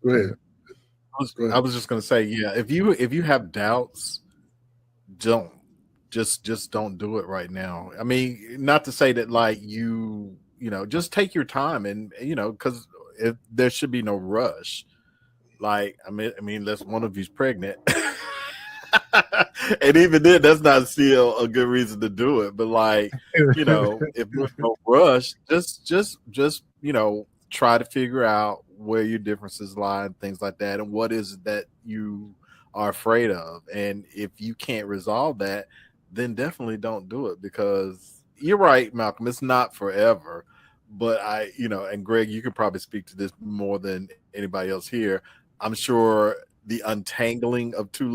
S4: Go ahead.
S3: I was just going to say, yeah. If you have doubts, don't don't do it right now. I mean, not to say that like just take your time and because there should be no rush. Like I mean, unless one of you's pregnant, and even then, that's not still a good reason to do it. But like if there's no rush, just try to figure out where your differences lie and things like that, and what is it that you are afraid of. And if you can't resolve that, then definitely don't do it, because you're right, Malcolm, it's not forever. But and Greg, you could probably speak to this more than anybody else here. I'm sure the untangling of two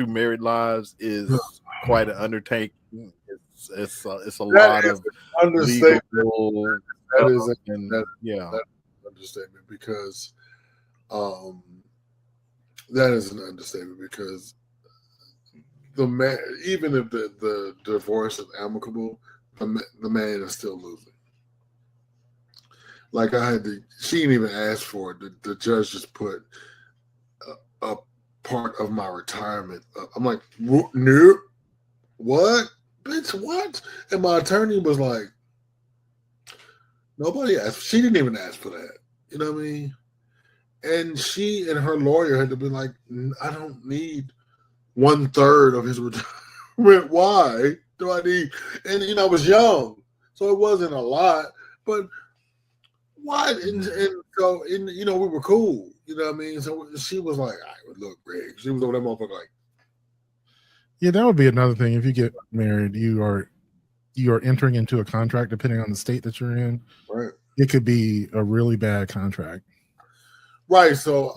S3: married lives is quite an undertaking. It's a lot of
S4: understatement.
S3: Legal,
S4: that is understatement, because that is an understatement, because the man, even if the divorce is amicable, the man is still losing. Like she didn't even ask for it. The judge just put a part of my retirement up. I'm like, no, what, bitch, what? And my attorney was like, nobody asked. She didn't even ask for that. You know what I mean? And she and her lawyer had to be like, I don't need 1/3 of his retirement. Why do I need? And I was young, so it wasn't a lot. But why? And so we were cool. You know what I mean? So she was like, "All right, look, Greg." She was over that motherfucker like,
S8: yeah, that would be another thing. If you get married, you are entering into a contract, depending on the state that you're in.
S4: Right.
S8: It could be a really bad contract.
S4: Right. So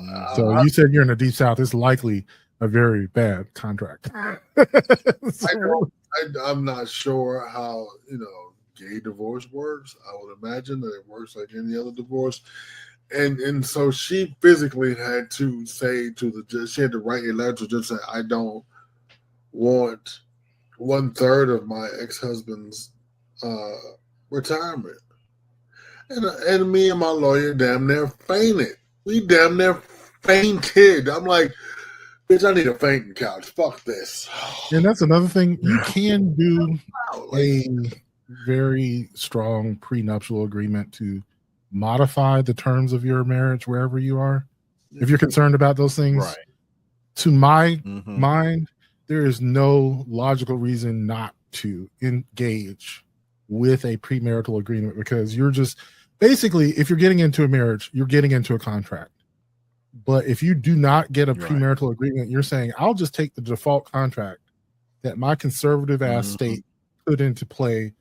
S8: you said you're in the Deep South. It's likely a very bad contract.
S4: I'm not sure how gay divorce works. I would imagine that it works like any other divorce. And so she physically had to say to the judge, she had to write a letter to the judge saying, I don't want 1/3 of my ex-husband's retirement. And me and my lawyer damn near fainted. We damn near fainted. I'm like, bitch, I need a fainting couch. Fuck this.
S8: And that's another thing. You can do a very strong prenuptial agreement to modify the terms of your marriage wherever you are. if you're concerned about those things,
S3: Right.
S8: to my
S3: Mhm.
S8: mind, there is no logical reason not to engage with a premarital agreement, because you're just basically, if you're getting into a marriage, you're getting into a contract. But if you do not get a
S3: Right.
S8: premarital agreement, you're saying, I'll just take the default contract that my conservative ass
S3: Mhm.
S8: state put into play,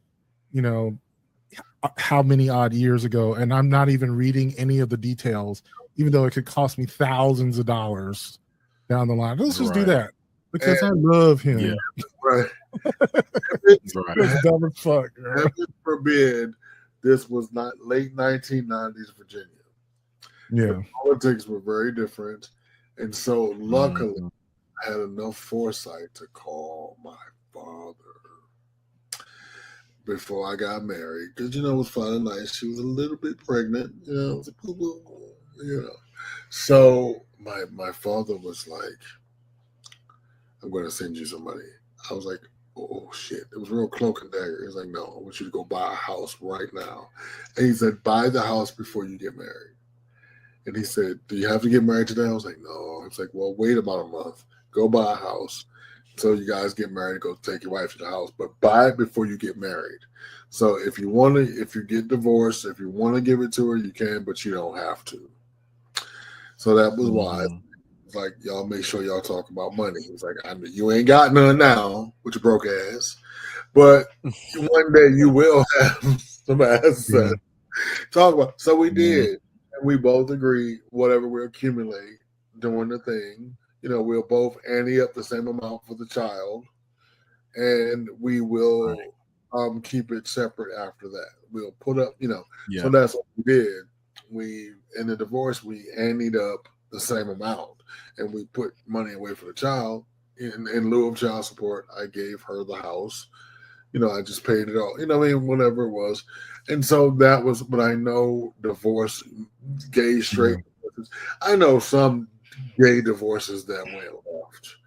S8: how many odd years ago, and I'm not even reading any of the details, even though it could cost me thousands of dollars down the line. Let's just do
S3: Right.
S8: that because I love him.
S3: Yeah.
S4: Right.
S3: Right.
S8: That's dumb as fuck. Girl.
S4: Heaven forbid this was not late 1990s Virginia.
S8: Yeah.
S4: Politics were very different. And so luckily
S3: Mhm.
S4: I had enough foresight to call my father before I got married. Because, it was fun and nice. She was a little bit pregnant. It was a boo-boo. So my father was like, I'm going to send you some money. I was like, oh, shit. It was real cloak and dagger. He was like, no, I want you to go buy a house right now. And he said, buy the house before you get married. And he said, do you have to get married today? I was like, no. It's like, well, wait about a month. Go buy a house until you guys get married. Go take your wife to the house. But buy it before you get married. So if you get divorced, if you want to give it to her, you can, but you don't have to. So that was why. It's like, y'all make sure y'all talk about money. It's like, I mean, you ain't got none now with your broke ass, but one day you will have some assets. Talk about. So we did, and we both agreed whatever we accumulate doing the thing, we'll both ante up the same amount for the child, and we will keep it separate after that. We'll put up, So that's what we did. We in the divorce we anteed up the same amount, and we put money away for the child in lieu of child support. I gave her the house. I just paid it all. Whatever it was. And so that was, but I know divorce, gay, straight. I know some gay divorces that went left.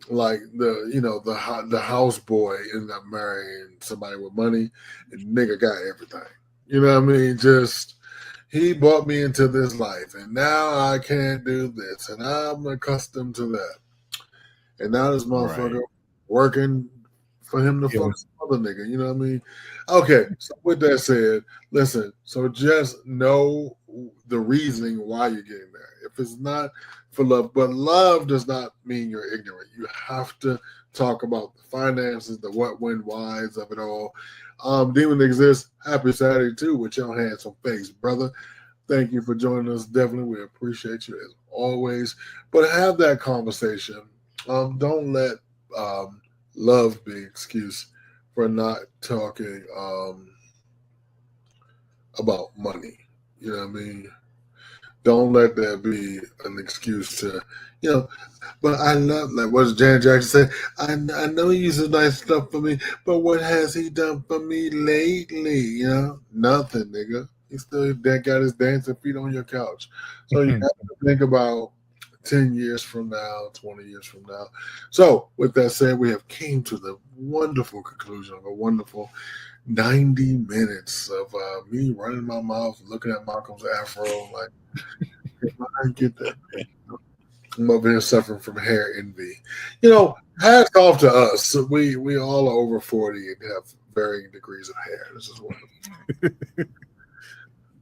S4: Like the house boy ended up marrying somebody with money, and nigga got everything. You know what I mean? Just he brought me into this life, and now I can't do this, and I'm accustomed to that. And now this motherfucker working for him to fuck some other nigga. You know what I mean? Okay, so with that said, listen, so just know the reasoning why you're getting there. If it's not for love, but love does not mean you're ignorant. You have to talk about the finances, the what, when, whys of it all. Demon Exists, happy Saturday too with your handsome face, brother. Thank you for joining us. Definitely, we appreciate you as always. But have that conversation. Don't let love be an excuse for not talking about money. You know what I mean? Don't let that be an excuse to, but I love, like what Janet Jackson said, I know he uses nice stuff for me, but what has he done for me lately? Nothing, nigga. He still got his dancing feet on your couch. So you have to think about 10 years from now, 20 years from now. So with that said, we have came to the wonderful conclusion of a wonderful 90 minutes of me running my mouth, looking at Malcolm's afro, like, I get that. I'm over here suffering from hair envy. Hats off to us. We all are over 40 and have varying degrees of hair. This is wonderful.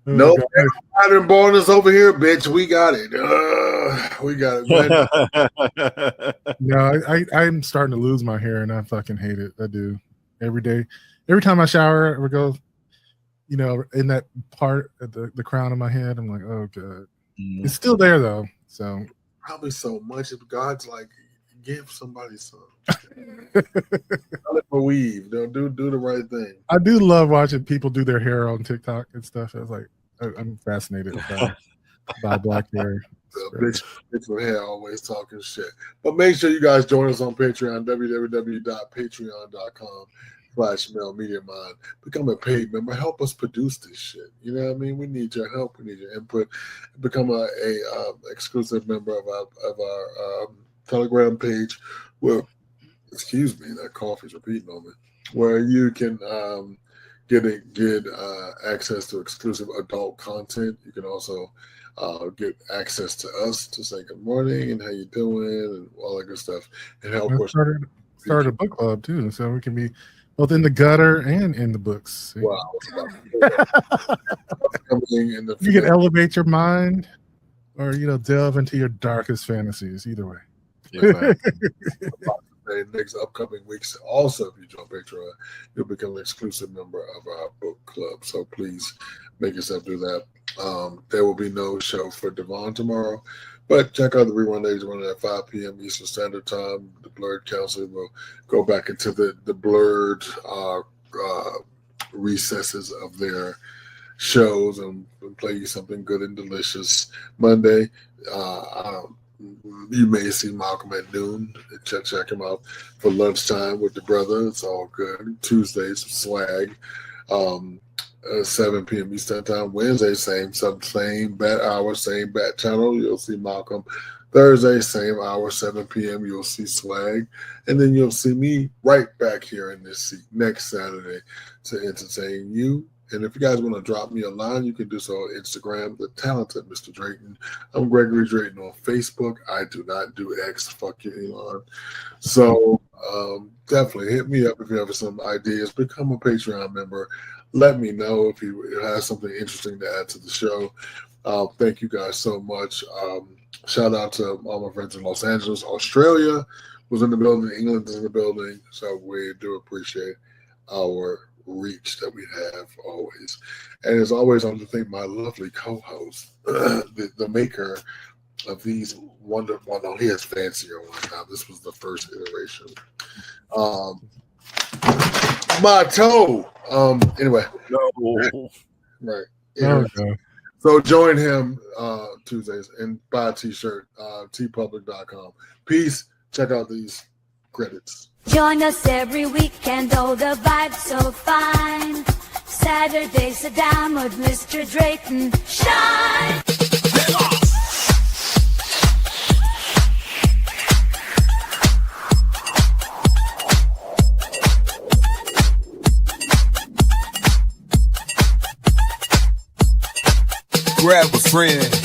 S4: No pattern baldness over here, bitch. We got it. We got it.
S8: No, I'm starting to lose my hair, and I fucking hate it. I do. Every day. Every time I shower, I go, in that part at the crown of my head, I'm like, oh god. It's still there though. So
S4: probably so much if God's like, give somebody some. Weave. Don't do the right thing.
S8: I do love watching people do their hair on TikTok and stuff. I was like, I'm fascinated by black hair.
S4: Bitch with hair always talking shit. But make sure you guys join us on Patreon, www.patreon.com/Mel Media Mind. Become a paid member. Help us produce this shit. You know what I mean? We need your help. We need your input. Become a exclusive member of our Telegram page. Where, excuse me, that coffee's repeating on me. Where you can get access to exclusive adult content. You can also get access to us to say good morning and how you doing and all that good stuff, and help us
S8: Started a book club too, so we can be both in the gutter and in the books.
S4: Wow.
S8: You can elevate your mind, or delve into your darkest fantasies. Either way.
S4: Next upcoming weeks, also, if you join Patreon, you'll become an exclusive member of our book club. So please make yourself do that. There will be no show for Devon tomorrow, but check out the rerun days running at 5 p.m. Eastern Standard Time. The Blurred Council will go back into the blurred recesses of their shows and play you something good and delicious. Monday, you may see Malcolm at noon. Check him out for lunchtime with the brother. It's all good. Tuesdays, swag. 7 p.m. Eastern Time. Wednesday, same bat hour, same bat channel. You'll see Malcolm. Thursday, same hour, 7 p.m. You'll see swag. And then you'll see me right back here in this seat next Saturday to entertain you. And if you guys want to drop me a line, you can do so on Instagram, The Talented Mr. Drayton. I'm Gregory Drayton on Facebook. I do not do X. Fuck you, Elon. So definitely hit me up if you have some ideas. Become a Patreon member. Let me know if you have something interesting to add to the show. Thank you guys so much. Shout out to all my friends in Los Angeles. Australia was in the building. England is in the building. So we do appreciate our reach that we have always. And as always, I want to thank my lovely co-host, the maker of these wonderful, no, he has fancier ones now. This was the first iteration. My toe. Anyway.
S3: No.
S4: Right.
S8: Okay.
S4: So join him Tuesdays and buy a t-shirt, tpublic.com. Peace. Check out these credits.
S1: Join us every weekend, oh, the vibe's so fine. Saturday, sit down with Mr. Drayton. Shine!
S12: Grab a friend,